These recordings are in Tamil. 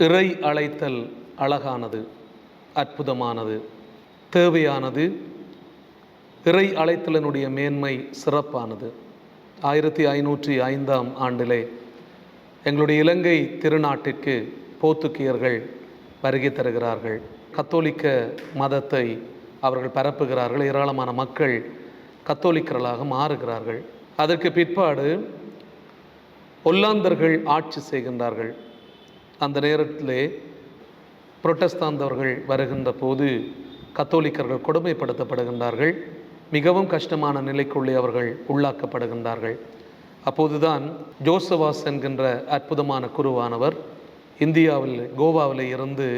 இறை அழைத்தல் அழகானது, அற்புதமானது, தேவையானது. இறை அழைத்தலினுடைய மேன்மை சிறப்பானது. 1505ஆம் ஆண்டிலே எங்களுடைய இலங்கை திருநாட்டிற்கு போர்த்துகீயர்கள் வருகை தருகிறார்கள். கத்தோலிக்க மதத்தை அவர்கள் பரப்புகிறார்கள். ஏராளமான மக்கள் கத்தோலிக்கர்களாக மாறுகிறார்கள். அதற்கு பிற்பாடு ஒல்லாந்தர்கள் ஆட்சி செய்கின்றார்கள். அந்த நேரத்திலே புரொட்டஸ்தாந்தவர்கள் வருகின்ற போது கத்தோலிக்கர்கள் கொடுமைப்படுத்தப்படுகின்றார்கள். மிகவும் கஷ்டமான நிலைக்குள்ளே அவர்கள் உள்ளாக்கப்படுகின்றார்கள். அப்போதுதான் ஜோசவாஸ் என்கின்ற அற்புதமான குருவானவர் இந்தியாவில் கோவாவில் இருந்து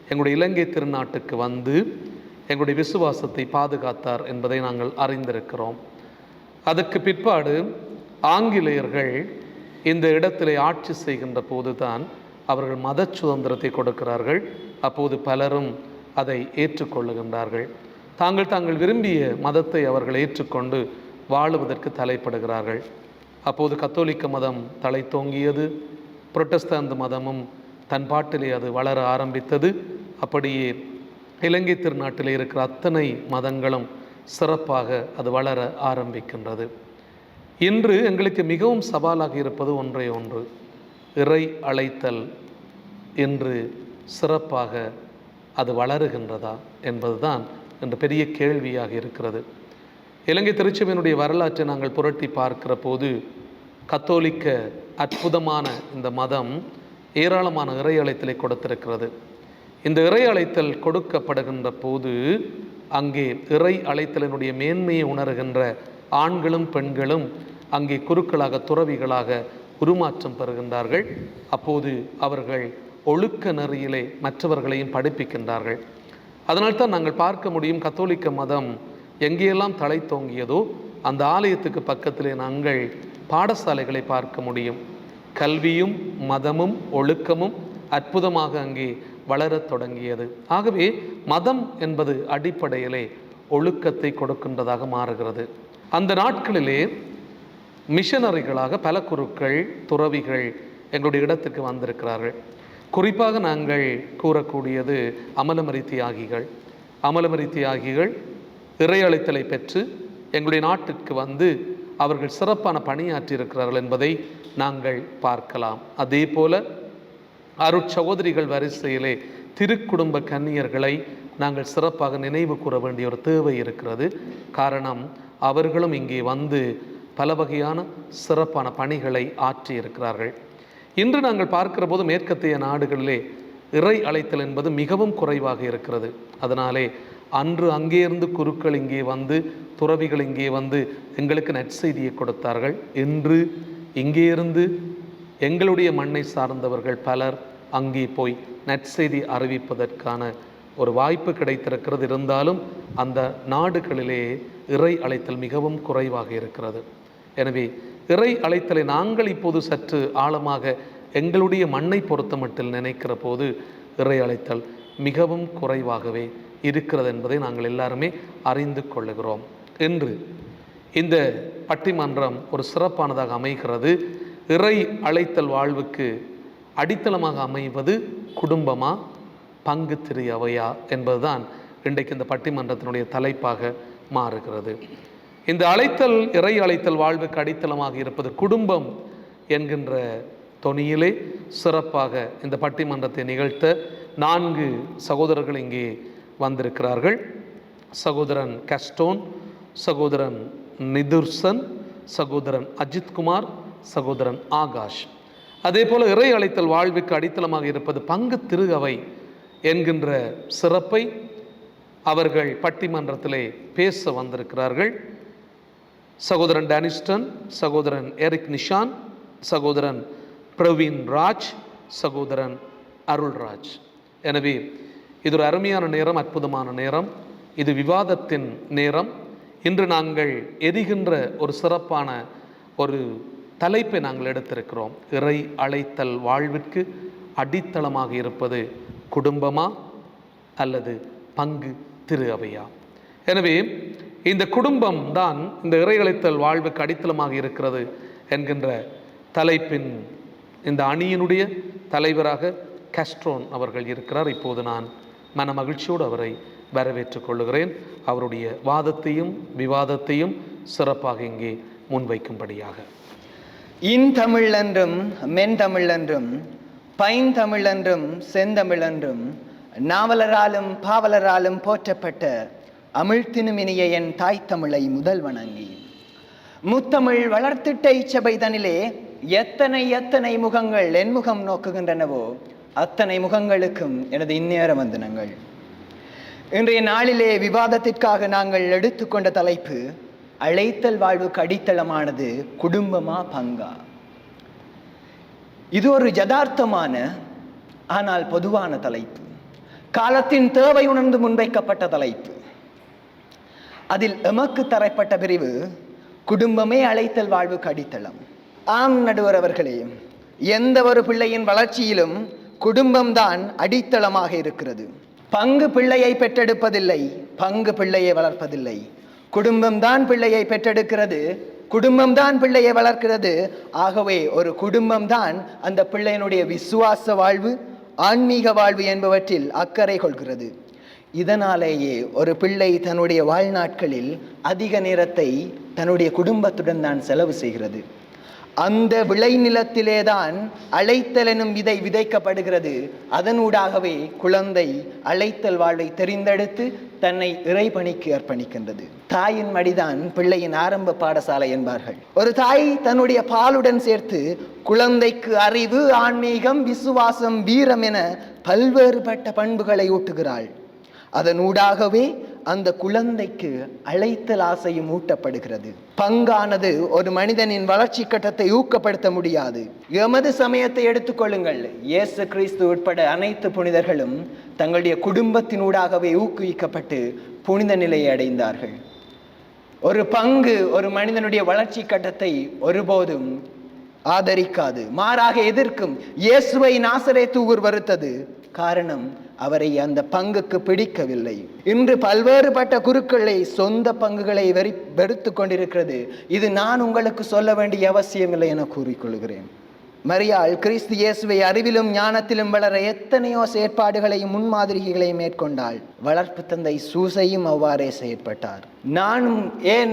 எங்களுடைய இலங்கை திருநாட்டுக்கு வந்து எங்களுடைய விசுவாசத்தை பாதுகாத்தார் என்பதை நாங்கள் அறிந்திருக்கிறோம். அதற்கு பிற்பாடு ஆங்கிலேயர்கள் இந்த இடத்திலே ஆட்சி செய்கின்ற போதுதான் அவர்கள் மத சுதந்திரத்தை கொடுக்கிறார்கள். அப்போது பலரும் அதை ஏற்றுக்கொள்ளுகின்றார்கள். தாங்கள் விரும்பிய மதத்தை அவர்கள் ஏற்றுக்கொண்டு வாழுவதற்கு தலைப்படுகிறார்கள். அப்போது கத்தோலிக்க மதம் தலை தோங்கியது. புரொட்டஸ்தாந்து மதமும் தன் பாட்டிலே அது வளர ஆரம்பித்தது. அப்படியே இலங்கை திருநாட்டிலே இருக்கிற அத்தனை மதங்களும் சிறப்பாக அது வளர ஆரம்பிக்கின்றது. இன்று எங்களுக்கு மிகவும் சவாலாக இருப்பது ஒன்றே ஒன்று, இறை அழைத்தல் என்று சிறப்பாக அது வளருகின்றதா என்பதுதான் இன்று பெரிய கேள்வியாக இருக்கிறது. இலங்கை திருச்சபையினுடைய வரலாற்றை நாங்கள் புரட்டி பார்க்கிற போது கத்தோலிக்க அற்புதமான இந்த மதம் ஏராளமான இறை அழைத்தலை கொடுத்திருக்கிறது. இந்த இறை அழைத்தல் கொடுக்கப்படுகின்ற போது அங்கே இறை அழைத்தலினுடைய மேன்மையை உணர்கின்ற ஆண்களும் பெண்களும் அங்கே குருக்களாக துறவிகளாக உருமாற்றம் பெறுகின்றார்கள். அப்போது அவர்கள் ஒழுக்க நெறியிலே மற்றவர்களையும் படிப்பிக்கின்றார்கள். அதனால்தான் நாங்கள் பார்க்க முடியும், கத்தோலிக்க மதம் எங்கேயெல்லாம் தலை தோங்கியதோ அந்த ஆலயத்துக்கு பக்கத்திலே நாங்கள் பாடசாலைகளை பார்க்க முடியும். கல்வியும் மதமும் ஒழுக்கமும் அற்புதமாக அங்கே வளரத் தொடங்கியது. ஆகவே மதம் என்பது அடிப்படையிலே ஒழுக்கத்தை கொடுக்கின்றதாக மாறுகிறது. அந்த நாட்களிலே மிஷனரிகளாக பல குருக்கள் துறவிகள் எங்களுடைய இடத்துக்கு வந்திருக்கிறார்கள். குறிப்பாக நாங்கள் கூறக்கூடியது அமலமரி தியாகிகள். அமலமரி தியாகிகள் இறை அழைத்தலை பெற்று எங்களுடைய நாட்டுக்கு வந்து அவர்கள் சிறப்பான பணியாற்றியிருக்கிறார்கள் என்பதை நாங்கள் பார்க்கலாம். அதே போல அருட்சகோதரிகள் வரிசையிலே திருக்குடும்ப கன்னியர்களை நாங்கள் சிறப்பாக நினைவு கூற வேண்டிய ஒரு தேவை இருக்கிறது. காரணம், அவர்களும் இங்கே வந்து பல வகையான சிறப்பான பணிகளை ஆற்றியிருக்கிறார்கள். இன்று நாங்கள் பார்க்கிற போது மேற்கத்திய நாடுகளிலே இறை அழைத்தல் என்பது மிகவும் குறைவாக இருக்கிறது. அதனாலே அன்று அங்கே இருந்து குருக்கள் இங்கே வந்து துறவிகள் இங்கே வந்து எங்களுக்கு நற்செய்தியை கொடுத்தார்கள். இன்று இங்கே இருந்து எங்களுடைய மண்ணை சார்ந்தவர்கள் பலர் அங்கே போய் நற்செய்தி அறிவிப்பதற்கான ஒரு வாய்ப்பு கிடைத்திருக்கிறது. இருந்தாலும் அந்த நாடுகளிலே இறை அழைத்தல் மிகவும் குறைவாக இருக்கிறது. எனவே இறை அழைத்தலை நாங்கள் இப்போது சற்று ஆழமாக எங்களுடைய மண்ணை பொறுத்த மட்டில் நினைக்கிற போது இறை அழைத்தல் மிகவும் குறைவாகவே இருக்கிறது என்பதை நாங்கள் எல்லாருமே அறிந்து கொள்ளுகிறோம். இன்று இந்த பட்டிமன்றம் ஒரு சிறப்பானதாக அமைகிறது. இறை அழைத்தல் வாழ்வுக்கு அடித்தளமாக அமைவது குடும்பமா, பங்கு திரு அவையா என்பதுதான் இன்றைக்கு இந்த பட்டிமன்றத்தினுடைய தலைப்பாக மாறுகிறது. இந்த அழைத்தல் இறை அழைத்தல் வாழ்வுக்கு அடித்தளமாக இருப்பது குடும்பம் என்கின்ற தொனியிலே சிறப்பாக இந்த பட்டிமன்றத்தை நிகழ்த்த 4 சகோதரர்கள் இங்கே வந்திருக்கிறார்கள். சகோதரன் கஸ்டோன், சகோதரன் நிதுர்சன், சகோதரன் அஜித்குமார், சகோதரன் ஆகாஷ். அதே போல இறை அழைத்தல் வாழ்வுக்கு அடித்தளமாக இருப்பது பங்கு திரு அவை என்கின்ற சிறப்பை அவர்கள் பட்டிமன்றத்திலே பேச வந்திருக்கிறார்கள். சகோதரன் டானிஸ்டன், சகோதரன் எரிக் நிஷான், சகோதரன் பிரவீன் ராஜ், சகோதரன் அருள்ராஜ். எனவே இது ஒரு அருமையான நேரம், அற்புதமான நேரம். இது விவாதத்தின் நேரம். இன்று நாங்கள் எரிகின்ற ஒரு சிறப்பான ஒரு தலைப்பை நாங்கள் எடுத்திருக்கிறோம். இறை அழைத்தல் வாழ்விற்கு அடித்தளமாக இருப்பது குடும்பமா அல்லது பங்கு திரு அவையா? எனவே இந்த குடும்பம் தான் இந்த இறை அழைத்தல் வாழ்வுக்கு அடித்தளமாக இருக்கிறது என்கின்ற தலைப்பின் இந்த அணியினுடைய தலைவராக கஸ்ட்ரோன் அவர்கள் இருக்கிறார். இப்போது நான் மன மகிழ்ச்சியோடு அவரை வரவேற்றுக் கொள்ளுகிறேன். அவருடைய வாதத்தையும் விவாதத்தையும் சிறப்பாக இங்கே முன்வைக்கும்படியாக. இன்தமிழ் என்றும் மென்தமிழ் என்றும் பைந்தமிழ் என்றும் செந்தமிழ் என்றும் நாவலராலும் பாவலராலும் போற்றப்பட்ட அமிழ்த்தினும் இனிய என் தாய் தமிழை முதல் வணங்கி முத்தமிழ் வளர்த்திட்ட இச்சபை தனிலே எத்தனை எத்தனை முகங்கள் என் முகம் நோக்குகின்றனவோ அத்தனை முகங்களுக்கும் எனது இந்நேர வந்தனங்கள். இன்றைய நாளிலே விவாதத்திற்காக நாங்கள் எடுத்துக்கொண்ட தலைப்பு அழைத்தல் வாழ்வுக்கு அடித்தளமானது குடும்பமா பங்கா. இது ஒரு யதார்த்தமான ஆனால் பொதுவான தலைப்பு, காலத்தின் தேவை உணர்ந்து முன்வைக்கப்பட்ட தலைப்பு. அதில் எமக்கு தரப்பட்ட பிரிவு குடும்பமே அழைத்தல் வாழ்வுக்கு அடித்தளம். ஆம் நடுவர் அவர்களே, எந்த ஒரு பிள்ளையின் வளர்ச்சியிலும் குடும்பம்தான் அடித்தளமாக இருக்கிறது. பங்கு பிள்ளையை பெற்றெடுப்பதில்லை, பங்கு பிள்ளையை வளர்ப்பதில்லை. குடும்பம்தான் பிள்ளையை பெற்றெடுக்கிறது, குடும்பம்தான் பிள்ளையை வளர்க்கிறது. ஆகவே ஒரு குடும்பம்தான் அந்த பிள்ளையினுடைய விசுவாச வாழ்வு, ஆன்மீக வாழ்வு என்பவற்றில் அக்கறை கொள்கிறது. இதனாலேயே ஒரு பிள்ளை தன்னுடைய வாழ்நாட்களில் அதிக நேரத்தை தன்னுடைய குடும்பத்துடன் தான் செலவு செய்கிறது. அந்த விளைநிலத்திலேதான் அழைத்தல் எனும் விதை விதைக்கப்படுகிறது. அதனூடாகவே குழந்தை அழைத்தல் வாழ்வை தெரிந்தெடுத்து தன்னை இறைபணிக்கு அர்ப்பணிக்கின்றது. தாயின் மடிதான் பிள்ளையின் ஆரம்ப பாடசாலை என்பார்கள். ஒரு தாய் தன்னுடைய பாலுடன் சேர்த்து குழந்தைக்கு அறிவு, ஆன்மீகம், விசுவாசம், வீரம் என பல்வேறுபட்ட பண்புகளை ஊட்டுகிறாள். அதனூடாகவே அந்த குழந்தைக்கு அழைத்தல் ஆசையும் ஊட்டப்படுகிறது. பங்கானது ஒரு மனிதனின் வளர்ச்சி கட்டத்தை ஊக்கப்படுத்த முடியாது. எமது சமயத்தை எடுத்துக்கொள்ளுங்கள். இயேசு கிறிஸ்து உட்பட அனைத்து புனிதர்களும் தங்களுடைய குடும்பத்தினூடாகவே ஊக்குவிக்கப்பட்டு புனித நிலையை அடைந்தார்கள். ஒரு பங்கு ஒரு மனிதனுடைய வளர்ச்சி கட்டத்தை ஒருபோதும் ஆதரிக்காது, மாறாக எதிர்க்கும். இயேசுவை நாசரேத்து ஊர் வருத்தது. காரணம், அவரை அந்த பங்குக்கு பிடிக்கவில்லை. இன்று பல்வேறுபட்ட குருக்களை சொந்த பங்குகளை வெறுத்து கொண்டிருக்கிறது. இது நான் உங்களுக்கு சொல்ல வேண்டிய அவசியமில்லை என கூறிக்கொள்கிறேன். மரியாள் கிறிஸ்து இயேசுவை அறிவிலும் ஞானத்திலும் வளர எத்தனையோ செயற்பாடுகளையும் முன்மாதிரிகளையும் மேற்கொண்டாள். வளர்ப்பு தந்தை சூசையும் அவ்வாறே செயற்பட்டார். நானும்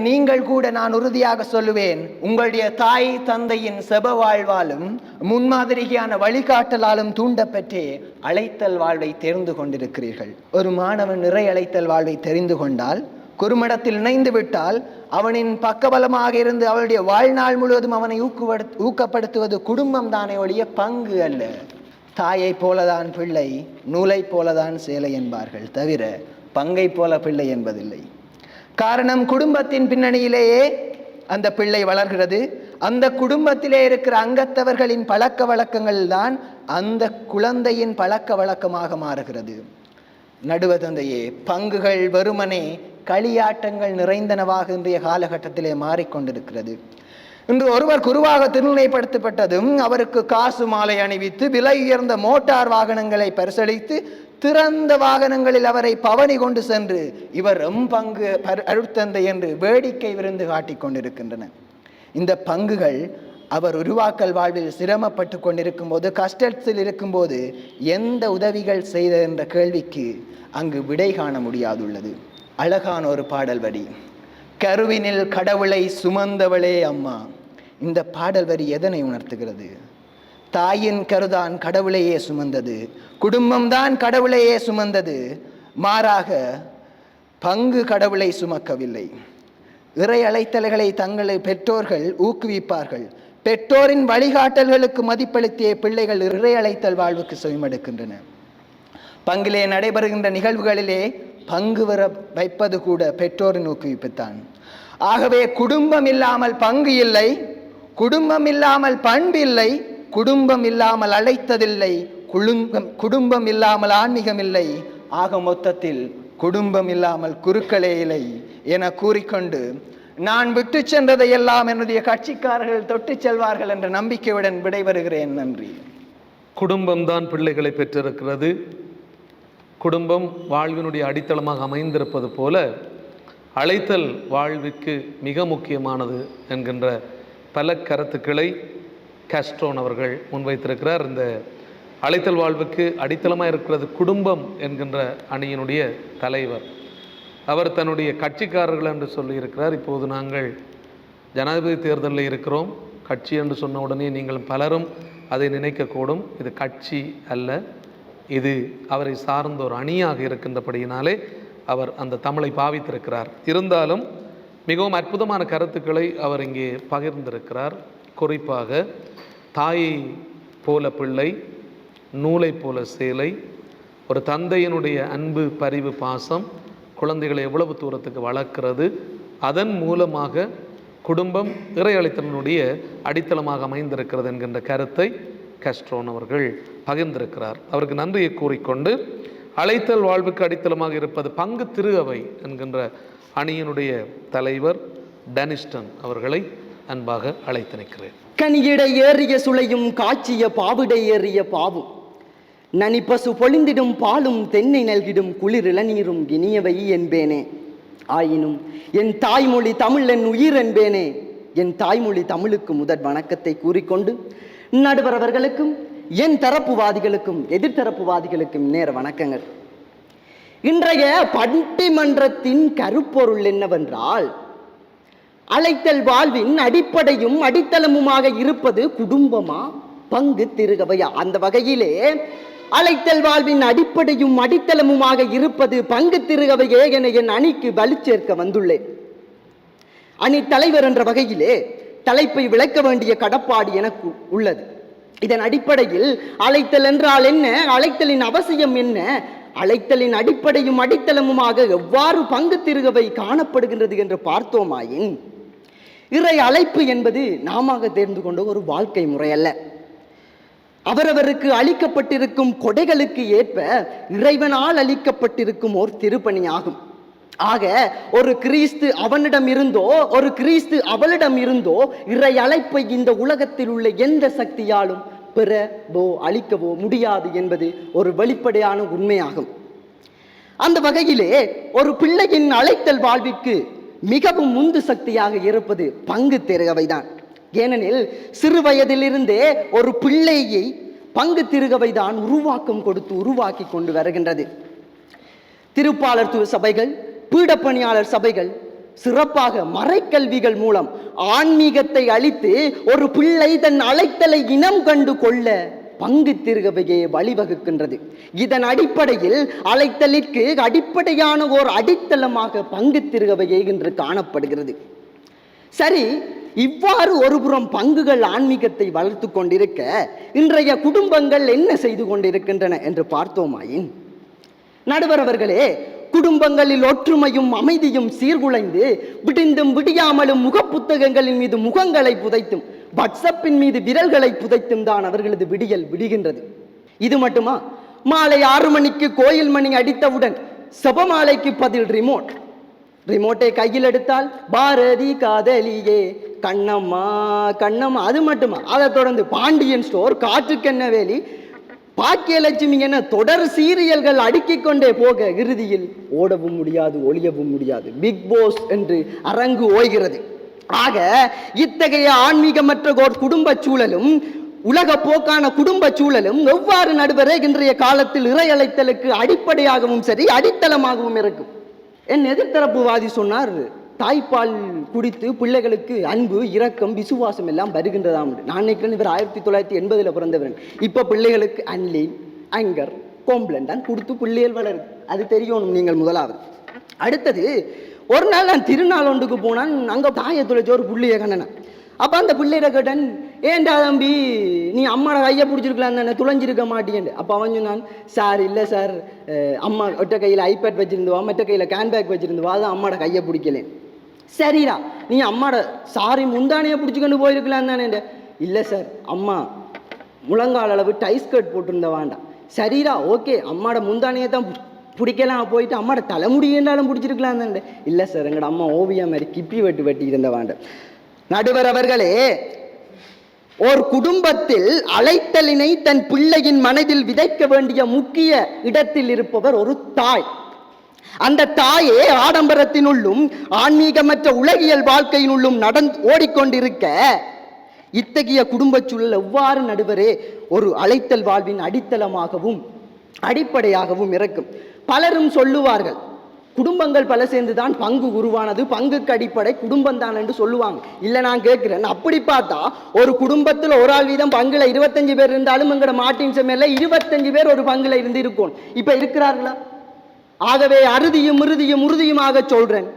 நீங்கள் கூட நான் உறுதியாக சொல்லுவேன், உங்களுடைய தாய் தந்தையின் செப வாழ்வாலும் முன்மாதிரியான வழிகாட்டலாலும் தூண்டப்பெற்றே அழைத்தல் வாழ்வை தெரிந்து கொண்டிருக்கிறீர்கள். ஒரு மாணவன் நிறை அழைத்தல் வாழ்வை தெரிந்து கொண்டால், குறுமடத்தில் இணைந்து விட்டால், அவனின் பக்கபலமாக இருந்து அவளுடைய வாழ்நாள் முழுவதும் அவனை ஊக்கப்படுத்துவது குடும்பம் தானே ஒழிய பங்கு அல்ல. தாயை போலதான் பிள்ளை, நூலை போலதான் சேலை என்பார்கள், தவிர பங்கை போல பிள்ளை என்பதில்லை. காரணம், குடும்பத்தின் பின்னணியிலேயே அந்த பிள்ளை வளர்கிறது. அந்த குடும்பத்திலே இருக்கிற அங்கத்தவர்களின் பழக்க வழக்கங்கள் தான் அந்த குழந்தையின் பழக்க வழக்கமாக மாறுகிறது. நடுவ தந்தையே, பங்குகள் வெறுமனே களியாட்டங்கள் நிறைந்தனவாக இன்றைய காலகட்டத்திலே மாறிக்கொண்டிருக்கிறது. இன்று ஒருவர் குருவாக திருநிலைப்படுத்தப்பட்டதும் அவருக்கு காசு மாலை அணிவித்து விலை உயர்ந்த மோட்டார் வாகனங்களை பரிசளித்து திறந்த வாகனங்களில் அவரை பவனி கொண்டு சென்று இவர் பங்கு அருட்தந்தை என்று வேடிக்கை விருந்து காட்டிக் கொண்டிருக்கின்றன. இந்த பங்குகள் அவர் உருவாக்கல் வாழ்வில் சிரமப்பட்டு கொண்டிருக்கும் போது, கஷ்டத்தில் இருக்கும்போது எந்த உதவிகள் செய்த என்ற கேள்விக்கு அங்கு விடை காண முடியாதுள்ளது. அழகான ஒரு பாடல் வரி, கருவினில் கடவுளை சுமந்தவளே அம்மா. இந்த பாடல் வரி எதனை உணர்த்துகிறது? தாயின் கருதான் கடவுளையே சுமந்தது, குடும்பம்தான் கடவுளையே சுமந்தது. மாறாக பங்கு கடவுளை சுமக்கவில்லை. இறை அழைத்தல்களை தங்களை பெற்றோர்கள் ஊக்குவிப்பார்கள். பெற்றோரின் வழிகாட்டல்களுக்கு மதிப்பளித்திய பிள்ளைகள் இறை அழைத்தல் வாழ்வுக்கு செவிமடுக்கின்றன. பங்கிலே நடைபெறுகின்ற நிகழ்வுகளிலே பங்கு வர வைப்பது கூட பெற்றோரின் ஊக்குவிப்புத்தான். ஆகவே குடும்பம் இல்லாமல் பங்கு இல்லை, குடும்பம் இல்லாமல் பண்பு இல்லை, குடும்பம் இல்லாமல் அழைத்ததில்லை, குடும்பம் இல்லாமல் ஆன்மீகம் இல்லை. ஆக மொத்தத்தில் குடும்பம் இல்லாமல் குருக்களே இல்லை என கூறிக்கொண்டு, நான் விட்டு சென்றதை எல்லாம் என்னுடைய கட்சிக்காரர்கள் தொட்டு செல்வார்கள் என்ற நம்பிக்கையுடன் விடைபெறுகிறேன். நன்றி. குடும்பம்தான் பிள்ளைகளை பெற்றிருக்கிறது. குடும்பம் வாழ்வினுடைய அடித்தளமாக அமைந்திருப்பது போல அழைத்தல் வாழ்வுக்கு மிக முக்கியமானது என்கின்ற பல கருத்துக்களை கஸ்ட்ரோன் அவர்கள் முன்வைத்திருக்கிறார். இந்த அழைத்தல் வாழ்வுக்கு அடித்தளமாக இருக்கிறது குடும்பம் என்கின்ற அணியினுடைய தலைவர். அவர் தன்னுடைய கட்சிக்காரர்கள் என்று சொல்லியிருக்கிறார். இப்போது நாங்கள் ஜனாதிபதி தேர்தலில் இருக்கிறோம். கட்சி என்று சொன்ன உடனே நீங்கள் பலரும் அதை நினைக்கக்கூடும். இது கட்சி அல்ல, இது அவரை சார்ந்த ஒரு அணியாக இருக்கின்றபடியினாலே அவர் அந்த தமிழை பாவித்திருக்கிறார். இருந்தாலும் மிகவும் அற்புதமான கருத்துக்களை அவர் இங்கே பகிர்ந்திருக்கிறார். குறிப்பாக தாயை போல பிள்ளை, நூலை போல சேலை, ஒரு தந்தையினுடைய அன்பு, பரிவு, பாசம் குழந்தைகளை எவ்வளவு தூரத்துக்கு வளர்க்கிறது, அதன் மூலமாக குடும்பம் இறை அழைத்தலினுடைய அடித்தளமாக அமைந்திருக்கிறது என்கின்ற கருத்தை கஸ்ட்ரோன் அவர்கள் பகிர்ந்திருக்கிறார். அவருக்கு நன்றியை கூறிக்கொண்டு, அழைத்தல் வாழ்வுக்கு அடித்தளமாக இருப்பது பங்கு திரு அவை என்கின்ற அணியினுடைய தலைவர் டனிஸ்டன் அவர்களை அன்பாக அழைத்து நிற்கிறேன். கனியிடை ஏறிய சுளையும் காட்சிய பாவிடை ஏறிய பாவும், நனிப்பசு பொழிந்திடும் பாலும் தென்னை நல்கிடும் குளிர் இளநீரும் இனியவை என்பேனே. ஆயினும் என் தாய்மொழி தமிழ் என் உயிர் என்பேனே. என் தாய்மொழி தமிழுக்கு முதற் வணக்கத்தை கூறிக்கொண்டு, நடுவர் அவர்களுக்கும் என் தரப்புவாதிகளுக்கும் எதிர்த்தரப்புவாதிகளுக்கும் நேர வணக்கங்கள். இன்றைய பட்டிமன்றத்தின் கருப்பொருள் என்னவென்றால், அழைத்தல் வாழ்வின் அடிப்படையும் அடித்தளமுமாக இருப்பது குடும்பமா பங்கு திருகவையா? அந்த வகையிலே அழைத்தல் வாழ்வின் அடிப்படையும் அடித்தளமுமாக இருப்பது பங்கு திருகவையே என என் அணிக்கு வலுச்சேர்க்க வந்துள்ளேன். அணி தலைவர் என்ற வகையிலே தலைப்பை விளக்க வேண்டிய கடப்பாடு எனக்கு உள்ளது. இதன் அடிப்படையில் அழைத்தல் என்றால் என்ன, அழைத்தலின் அவசியம் என்ன, அழைத்தலின் அடிப்படையும் அடித்தளமுமாக எவ்வாறு பங்கு திருகவை காணப்படுகின்றது என்று பார்த்தோமாயின், இறை அழைப்பு என்பது நாம தேர்ந்து கொண்ட ஒரு வாழ்க்கை முறை அல்ல. அவரவருக்கு அளிக்கப்பட்டிருக்கும் கொடைகளுக்கு ஏற்ப இறைவனால் அளிக்கப்பட்டிருக்கும் ஓர் திருப்பணியாகும். ஆக ஒரு கிறிஸ்து அவனிடம் இருந்தோ ஒரு கிறிஸ்து அவளிடம் இருந்தோ இறை அழைப்பை இந்த உலகத்தில் உள்ள எந்த சக்தியாலும் பெறவோ அளிக்கவோ முடியாது என்பது ஒரு வெளிப்படையான உண்மையாகும். அந்த வகையிலே ஒரு பிள்ளையின் அழைத்தல் வாழ்விற்கு மிகவும் முந்து சக்தியாக இருப்பது பங்கு திருகவைதான். ஏனெனில் சிறு வயதிலிருந்தே ஒரு பிள்ளையை பங்கு திருகவைதான் உருவாக்கம் கொடுத்து உருவாக்கி கொண்டு வருகின்றது. திருப்பாளர் சபைகள், பீடப்பணியாளர் சபைகள் சிறப்பாக மறைக்கல்விகள் மூலம் ஆன்மீகத்தை அளித்து ஒரு பிள்ளை தன் அழைத்தலை இனம் கண்டு கொள்ள பங்கு திருகவையே வழிவகுக்கின்றது. இதன் அடிப்படையில் அழைத்தலிற்கு அடிப்படையான ஓர் அடித்தளமாக பங்கு திருகவையே என்று காணப்படுகிறது. சரி, இவ்வாறு ஒருபுறம் பங்குகள் ஆன்மீகத்தை வளர்த்து கொண்டிருக்க இன்றைய குடும்பங்கள் என்ன செய்து கொண்டிருக்கின்றன என்று பார்த்தோமாயின், நடுவர் அவர்களே, குடும்பங்களில் ஒற்றுமையும் அமைதியும் சீர்குலைந்து விடிந்தும் விடியாமலும் முகப்புத்தகங்களின் மீது முகங்களை புதைத்தும் வாட்ஸ்அப்பின் மீது விரல்களை புதைத்தும் தான் அவர்களது விடியல் விடுகின்றது. இது மட்டுமா, மாலை 6 மணிக்கு கோயில் மணி அடித்தவுடன் செபமாலைக்கு பதில் ரிமோட்டை கையில் எடுத்தால் பாரதி காதலியே கண்ணம்மா கண்ணம்மா. அது மட்டுமா, அதை தொடர்ந்து பாண்டியன் ஸ்டோர், காற்றுக்கென்ன வேலி, பாக்கியலட்சுமி என தொடர் சீரியல்கள் அடுக்கிக் கொண்டே போக இறுதியில் ஓடவும் முடியாது ஒளியவும் முடியாது, பிக் பாஸ் என்று அரங்கு ஓய்கிறது. ஆக இத்தகைய ஆன்மீகமற்ற ஓர் குடும்ப சூழலும் உலக போக்கான குடும்ப சூழலும் எவ்வாறு நடுவரே இன்றைய காலத்தில் இறை அழைத்தலுக்கு அடிப்படையாகவும் சரி அடித்தளமாகவும் இருக்கும். என் எதிர்த்தரப்புவாதி சொன்னார், தாய்ப்பால் குடித்து பிள்ளைகளுக்கு அன்பு, இரக்கம், விசுவாசம் எல்லாம் வருகின்றதாம். நான் நினைக்கிறேன் இவர் 1980 பிறந்தவர். இப்போ பிள்ளைகளுக்கு அன்லீன், அங்கர், கோம்ப்ளன் தான் கொடுத்து பிள்ளைகள் வளருது. அது தெரியணும் நீங்கள் முதலாவது. அடுத்தது, ஒரு நாள் நான் திருநாள் ஒன்றுக்கு போனான். அங்கே தாயை துளைச்ச ஒரு பிள்ளைய கண்ணன. அப்போ அந்த பிள்ளையிட கேட்டன், ஏண்டா தம்பி நீ அம்மாவோட கையை பிடிச்சிருக்கலாம் தானே, துளைஞ்சிருக்க மாட்டேன். அப்போ அவன் சொன்னான், சார் இல்லை சார், அம்மா ஒற்ற கையில் ஐபேட் வச்சுருந்துவா, மற்ற கையில் கேன்பேக் வச்சுருந்துவா, அதான் அம்மாவோட கையை பிடிக்கலேன். சரிடா, நீ அம்மாவோட சாரி முந்தானையை பிடிச்சிக்கொண்டு போயிருக்கலாம் தானே. இல்லை சார், அம்மா முழங்கால் அளவு டைஸ்கர்ட் போட்டிருந்த வேண்டாம். சரிடா, ஓகே, அம்மாவோட முந்தானையை தான் பிடிக்கலாம், போயிட்டு அம்மாவோட தலைமுடி என்றாலும் பிடிச்சிருக்கலாம் தானே. இல்லை சார், எங்களோட அம்மா ஓவியம் மாதிரி கிப்பி வெட்டி இருந்த வேண்டாம். நடுவர் அவர்களே, ஓர் குடும்பத்தில் அழைத்தலினை தன் பிள்ளையின் மனதில் விதைக்க வேண்டிய முக்கிய இடத்தில் இருப்பவர் ஒரு தாய். அந்த தாயே ஆடம்பரத்தினுள்ளும் ஆன்மீகமற்ற உலகியல் வாழ்க்கையினுள்ளும் ஓடிக்கொண்டிருக்க இத்தகைய குடும்பச் சூழல் எவ்வாறு நடுவரே ஒரு அழைத்தல் வாழ்வின் அடித்தளமாகவும் அடிப்படையாகவும் இருக்கும். பலரும் சொல்லுவார்கள், குடும்பங்கள் பல சேர்ந்துதான் பங்கு உருவானது, பங்குக்கு அடிப்படை குடும்பம் தான் என்று சொல்லுவாங்க. இல்லை, நான் கேட்கிறேன், அப்படி பார்த்தா ஒரு குடும்பத்தில் ஒரு ஆள் வீதம் பங்குல 25 பேர் இருந்தாலும் எங்களோட மாட்டின் செம்மையில 25 பேர் ஒரு பங்குல இருந்து இருக்கும். இப்ப இருக்கிறார்களா? ஆகவே அறுதியும் உறுதியுமாக சொல்றேன்,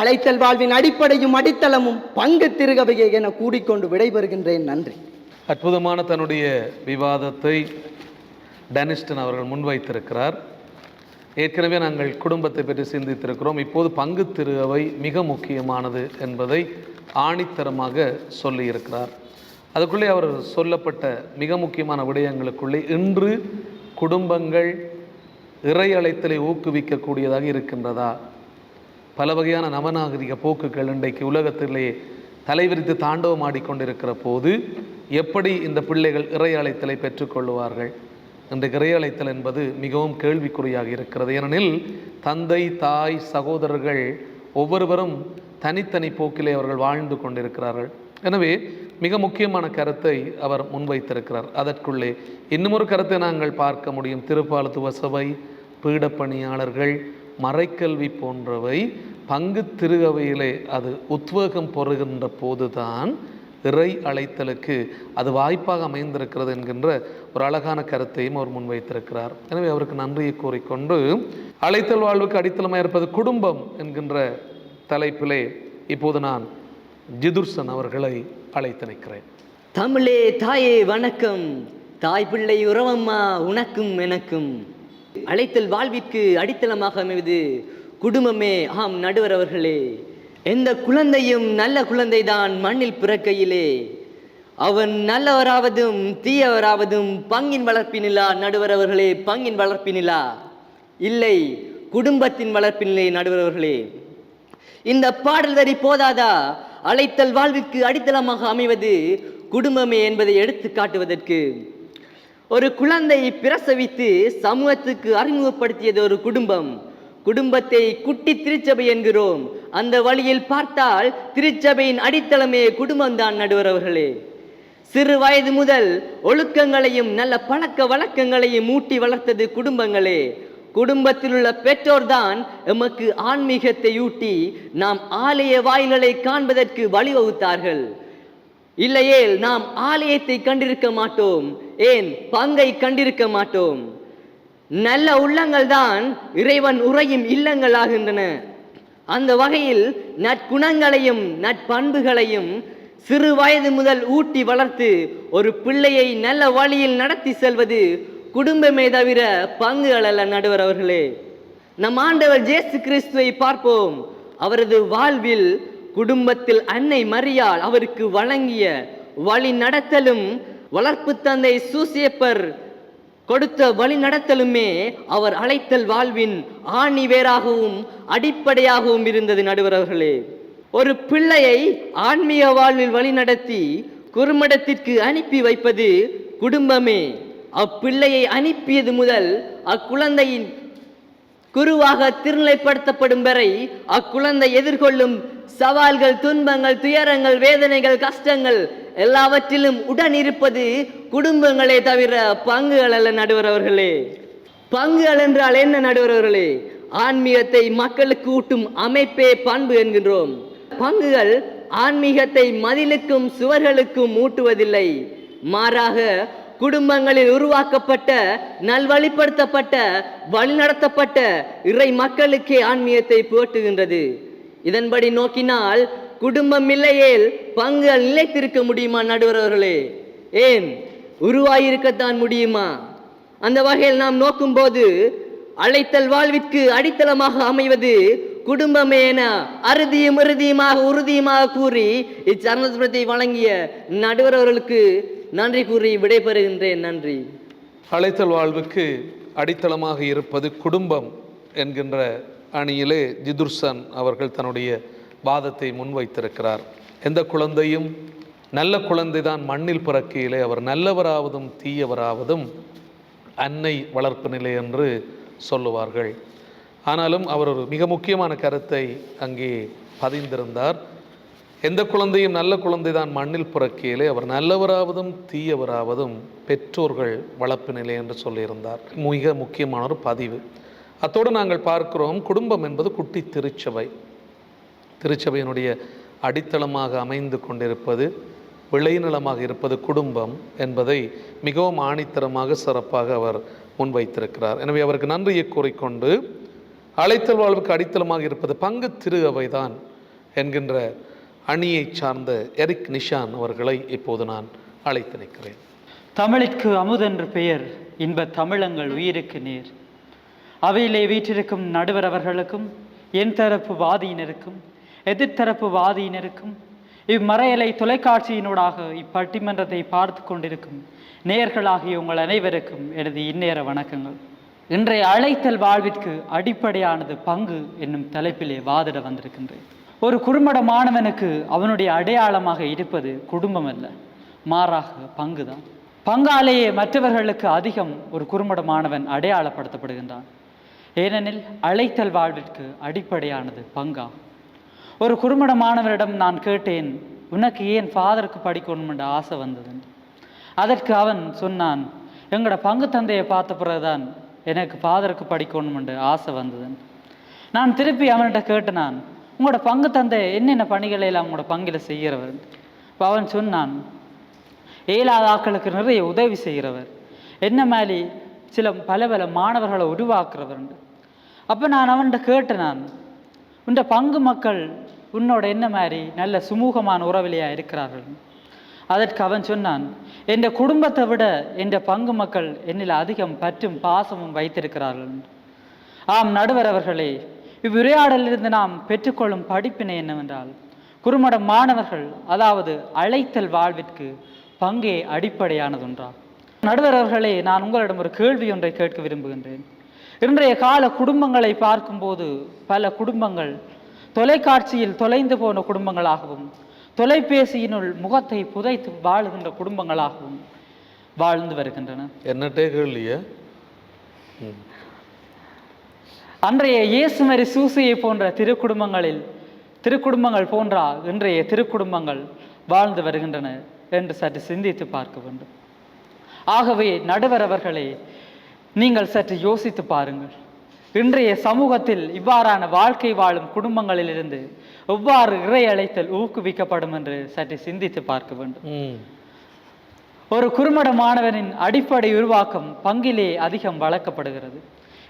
அழைத்தல் வாழ்வின் அடிப்படையும் அடித்தளமும் பங்கு திருகவையே என கூடிக்கொண்டு விடைபெறுகின்றேன். நன்றி. அற்புதமான தன்னுடைய விவாதத்தை டனிஸ்டன் அவர்கள் முன்வைத்திருக்கிறார். ஏற்கனவே நாங்கள் குடும்பத்தை பற்றி சிந்தித்திருக்கிறோம். இப்போது பங்கு திருகவை மிக முக்கியமானது என்பதை ஆணித்தரமாக சொல்லியிருக்கிறார். அதுக்குள்ளே அவர் சொல்லப்பட்ட மிக முக்கியமான விடயங்களுக்குள்ளே இன்று குடும்பங்கள் இறை அழைத்தலை ஊக்குவிக்கக்கூடியதாக இருக்கின்றதா? பல வகையான நவநாகரிக போக்குகள் இன்றைக்கு உலகத்திலே தலைவிரித்து தாண்டவம் ஆடிக்கொண்டிருக்கிற போது எப்படி இந்த பிள்ளைகள் இறை அழைத்தலை பெற்றுக்கொள்வார்கள்? இன்றைக்கு இறை அழைத்தல் என்பது மிகவும் கேள்விக்குறியாக இருக்கிறது. ஏனெனில் தந்தை, தாய், சகோதரர்கள் ஒவ்வொருவரும் தனித்தனி போக்கிலே அவர்கள் வாழ்ந்து கொண்டிருக்கிறார்கள். எனவே மிக முக்கியமான கருத்தை அவர் முன்வைத்திருக்கிறார். அதற்குள்ளே இன்னும் ஒரு கருத்தை நாங்கள் பார்க்க முடியும். திருப்பாலத்துவ சபை, பீடப்பணியாளர்கள், மறைக்கல்வி போன்றவை பங்கு திருகவையிலே அது உத்வேகம் பெறுகின்ற போதுதான் இறை அழைத்தலுக்கு அது வாய்ப்பாக அமைந்திருக்கிறது என்கின்ற ஒரு அழகான கருத்தையும் அவர் முன்வைத்திருக்கிறார். எனவே அவருக்கு நன்றியை கூறிக்கொண்டு, அழைத்தல் வாழ்வுக்கு அடித்தளமாக இருப்பது குடும்பம் என்கின்ற தலைப்பிலே இப்போது நான் ஜிதுர்சன் அவர்களை அழைத்து நிற்கிறேன். தமிழே தாயே வணக்கம், தாய் பிள்ளை உறவம்மா உனக்கும் எனக்கும். அழைத்தல் வாழ்விற்கு அடித்தளமாக அமைவது குடும்பமே. ஆம் நடுவர் அவர்களே, எந்த குழந்தையும் நல்ல குழந்தைதான் மண்ணில் பிறக்கையிலே. அவன் நல்லவராவதும் தீயவராவதும் பங்கின் வளர்ப்பினிலா நடுவர் அவர்களே, பங்கின் வளர்ப்பினிலா இல்லை, குடும்பத்தின் வளர்ப்பினிலே நடுவர் அவர்களே. இந்த பாடல் வரி போதாதா? அழைத்தல் வாழ்விற்கு அடித்தளமாக அமைவது குடும்பமே என்பதை எடுத்து காட்டுவதற்கு. ஒரு குழந்தை பிரசவித்து சமூகத்துக்கு அறிமுகப்படுத்தியது ஒரு குடும்பம். குடும்பத்தை குட்டி திருச்சபை என்கிறோம். அந்த வழியில் பார்த்தால் திருச்சபையின் அடித்தளமே குடும்பம்தான் நடுவர் அவர்களே. சிறு வயது முதல் ஒழுக்கங்களையும் நல்ல பழக்க வழக்கங்களையும் ஊட்டி வளர்த்தது குடும்பங்களே. குடும்பத்தில் உள்ள பெற்றோர்தான் எமக்கு ஆன்மீகத்தை ஊட்டி நாம் ஆலய வாயில்களை காண்பதற்கு வழிவகுத்தார்கள். இல்லையேல் நாம் ஆலயத்தை கண்டிருக்க மாட்டோம், ஏன் பங்கை கண்டிருக்க மாட்டோம். நல்ல உள்ளங்கள் தான் இறைவன் உறையும் இல்லங்கள் ஆகின்றன. அந்த வகையில் நற்குணங்களையும் நற்பண்புகளையும் சிறு வயது முதல் ஊட்டி வளர்த்து ஒரு பிள்ளையை நல்ல வழியில் நடத்தி செல்வது குடும்பமே தவிர பங்குகள் அல்ல நடுவர் அவர்களே. நம் ஆண்டவர் இயேசு கிறிஸ்துவை பார்ப்போம். அவரது வாழ்வில் குடும்பத்தில் அன்னை மரியாள் அவருக்கு வழங்கிய வழி நடத்தலும் வளர்ப்பு தந்தை சூசியப்பர் கொடுத்த வழி நடத்தலுமே அவர் அழைத்தல் வாழ்வின் ஆணி வேராகவும் அடிப்படையாகவும் இருந்தது நடுவர் அவர்களே. ஒரு பிள்ளையை ஆன்மீக வாழ்வில் வழி நடத்தி குறுமடத்திற்கு அனுப்பி வைப்பது குடும்பமே. அப்பிள்ளையை அனுப்பியது முதல் அக்குழந்தையின் குருவாக திருநிலைப்படுத்தப்படும் வரை அக்குழந்தை எதிர்கொள்ளும் சவால்கள், துன்பங்கள், துயரங்கள், வேதனைகள், கஷ்டங்கள் எல்லாவற்றிலும் உடன் இருப்பது குடும்பங்களே தவிர பங்குகள் அல்ல நடுவர் அவர்களே. பங்குகள் என்றால் என்ன நடுவர் அவர்களே? ஆன்மீகத்தை மக்களுக்கு ஊட்டும் அமைப்பே பண்பு என்கின்றோம். பங்குகள் ஆன்மீகத்தை மதிலுக்கும் சுவர்களுக்கும் ஊட்டுவதில்லை. மாறாக குடும்பங்களில் உருவாக்கப்பட்ட நல்வழிப்படுத்தப்பட்ட வழிநடத்தப்பட்ட இறை மக்களுக்கே ஆன்மீகத்தை போற்றுகின்றது. இதன்படி நோக்கினால் குடும்பம் இல்லையேல் பங்குகள் நிலைத்திருக்க முடியுமா நடுவர் அவர்களே? ஏன் உருவாயிருக்கத்தான் முடியுமா? அந்த வகையில் நாம் நோக்கும்போது அழைத்தல் வாழ்விற்கு அடித்தளமாக அமைவது குடும்பமே என அறுதியும் உறுதியுமாக கூறி இச்சரணத்தை வழங்கிய நடுவர் அவர்களுக்கு நன்றி கூறி விடைபெறுகின்றேன். நன்றி. அழைத்தல் வாழ்வுக்கு அடித்தளமாக இருப்பது குடும்பம் என்கின்ற அணியிலே ஜிதுர்சன் அவர்கள் தன்னுடைய வாதத்தை முன்வைத்திருக்கிறார். எந்த குழந்தையும் நல்ல குழந்தை தான் மண்ணில் பிறக்கையிலே அவர் நல்லவராவதும் தீயவராவதும் அன்னை வளர்ப்பு நிலை என்று சொல்லுவார்கள். ஆனாலும் அவர் ஒரு மிக முக்கியமான கருத்தை அங்கே பதிந்திருந்தார். எந்த குழந்தையும் நல்ல குழந்தை தான் மண்ணில் பிறக்கையிலே அவர் நல்லவராவதும் தீயவராவதும் பெற்றோர்கள் வளர்ப்பு நிலை என்று சொல்லியிருந்தார். மிக முக்கியமான ஒரு பதிவு. அத்தோடு நாங்கள் பார்க்கிறோம், குடும்பம் என்பது குட்டி திருச்சபை. திருச்சபையினுடைய அடித்தளமாக அமைந்து கொண்டிருப்பது, விளைநிலமாக இருப்பது குடும்பம் என்பதை மிகவும் ஆணித்தரமாக சிறப்பாக அவர் முன்வைத்திருக்கிறார். எனவே அவருக்கு நன்றியை கூறிக்கொண்டு, அழைத்தல் வாழ்வுக்கு அடித்தளமாக இருப்பது பங்கு திரு அவைதான் என்கின்ற அணியை சார்ந்த எரிக் நிஷான் அவர்களை இப்போது நான் அழைத்து நிற்கிறேன். தமிழுக்கு அமுதென்று பெயர், இன்ப தமிழங்கள் உயிருக்கு நேர். அவையிலே வீற்றிருக்கும் நடுவர் அவர்களுக்கும், என் தரப்பு வாதியினருக்கும் எதிர்த்தரப்பு வாதியினருக்கும், இம்மறையலை தொலைக்காட்சியினூடாக இப்பட்டிமன்றத்தை பார்த்து கொண்டிருக்கும் நேயர்களாகிய உங்கள் அனைவருக்கும் எனது இந்நேர வணக்கங்கள். இன்றைய அழைத்தல் வாழ்விற்கு அடிப்படையானது பங்கு என்னும் தலைப்பிலே வாதிட வந்திருக்கின்றேன். ஒரு குறும்பட மாணவனுக்கு அவனுடைய அடையாளமாக இருப்பது குடும்பம் அல்ல, மாறாக பங்குதான். பங்காலேயே மற்றவர்களுக்கு அதிகம் ஒரு குறும்பட மாணவன் அடையாளப்படுத்தப்படுகின்றான். ஏனெனில் அழைத்தல் வாழ்விற்கு அடிப்படையானது பங்கா. ஒரு குறும்பட மாணவரிடம் நான் கேட்டேன், உனக்கு ஏன் ஃபாதருக்கு படிக்கணும் என்ற ஆசை வந்தது? அதற்கு அவன் சொன்னான், எங்களோட பங்கு தந்தையை பார்த்த பிறகுதான் எனக்கு ஃபாதருக்கு படிக்கணும் என்ற ஆசை வந்தது. நான் திருப்பி அவன்கிட்ட கேட்டேன், உங்களோட பங்கு தந்தை என்னென்ன பணிகளை எல்லாம் உங்களோட பங்கில் செய்கிறவர்? இப்போ அவன் சொன்னான், ஏழாத ஆக்களுக்கு நிறைய உதவி செய்கிறவர், என்ன மாதிரி பல மாணவர்களை உருவாக்குறவர். அப்போ நான் அவன்கிட்ட கேட்டேன், உண்ட பங்கு மக்கள் உன்னோட என்ன மாதிரி நல்ல சுமூகமான உறவிலையாக இருக்கிறார்கள்? அதற்கு அவன் சொன்னான், என் குடும்பத்தை விட என் பங்கு மக்கள் என்னில் அதிகம் பற்றும் பாசமும் வைத்திருக்கிறார்கள். ஆம் நடுவர் அவர்களே, இவ்வுரையாடலிருந்து நாம் பெற்றுக்கொள்ளும் படிப்பினை என்னவென்றால், குறுமட மாணவர்கள், அதாவது அழைத்தல் வாழ்விற்கு பங்கே அடிப்படையானதொன்றால். நடுவர் அவர்களே, நான் உங்களிடம் ஒரு கேள்வி ஒன்றை கேட்க விரும்புகின்றேன். இன்றைய கால குடும்பங்களை பார்க்கும்போது பல குடும்பங்கள் தொலைக்காட்சியில் தொலைந்து போன குடும்பங்களாகவும், தொலைபேசியினுள் முகத்தை புதைத்து வாழுகின்ற குடும்பங்களாகவும் வாழ்ந்து வருகின்றன. என்னட்டே கேள்விய அன்றைய இயேசுமரி சூசையை போன்ற திருக்குடும்பங்கள் போன்றா இன்றைய திருக்குடும்பங்கள் வாழ்ந்து வருகின்றன என்று சற்று சிந்தித்து பார்க்க வேண்டும். ஆகவே நடுவர் அவர்களே, நீங்கள் சற்று யோசித்து பாருங்கள். இன்றைய சமூகத்தில் இவ்வாறான வாழ்க்கை வாழும் குடும்பங்களிலிருந்து எவ்வாறு இறை அழைத்தல் ஊக்குவிக்கப்படும் என்று சற்று சிந்தித்து பார்க்க வேண்டும். ஒரு குறுமட மாணவனின் அடிப்படை உருவாக்கம் பங்கிலே அதிகம் வளர்க்கப்படுகிறது.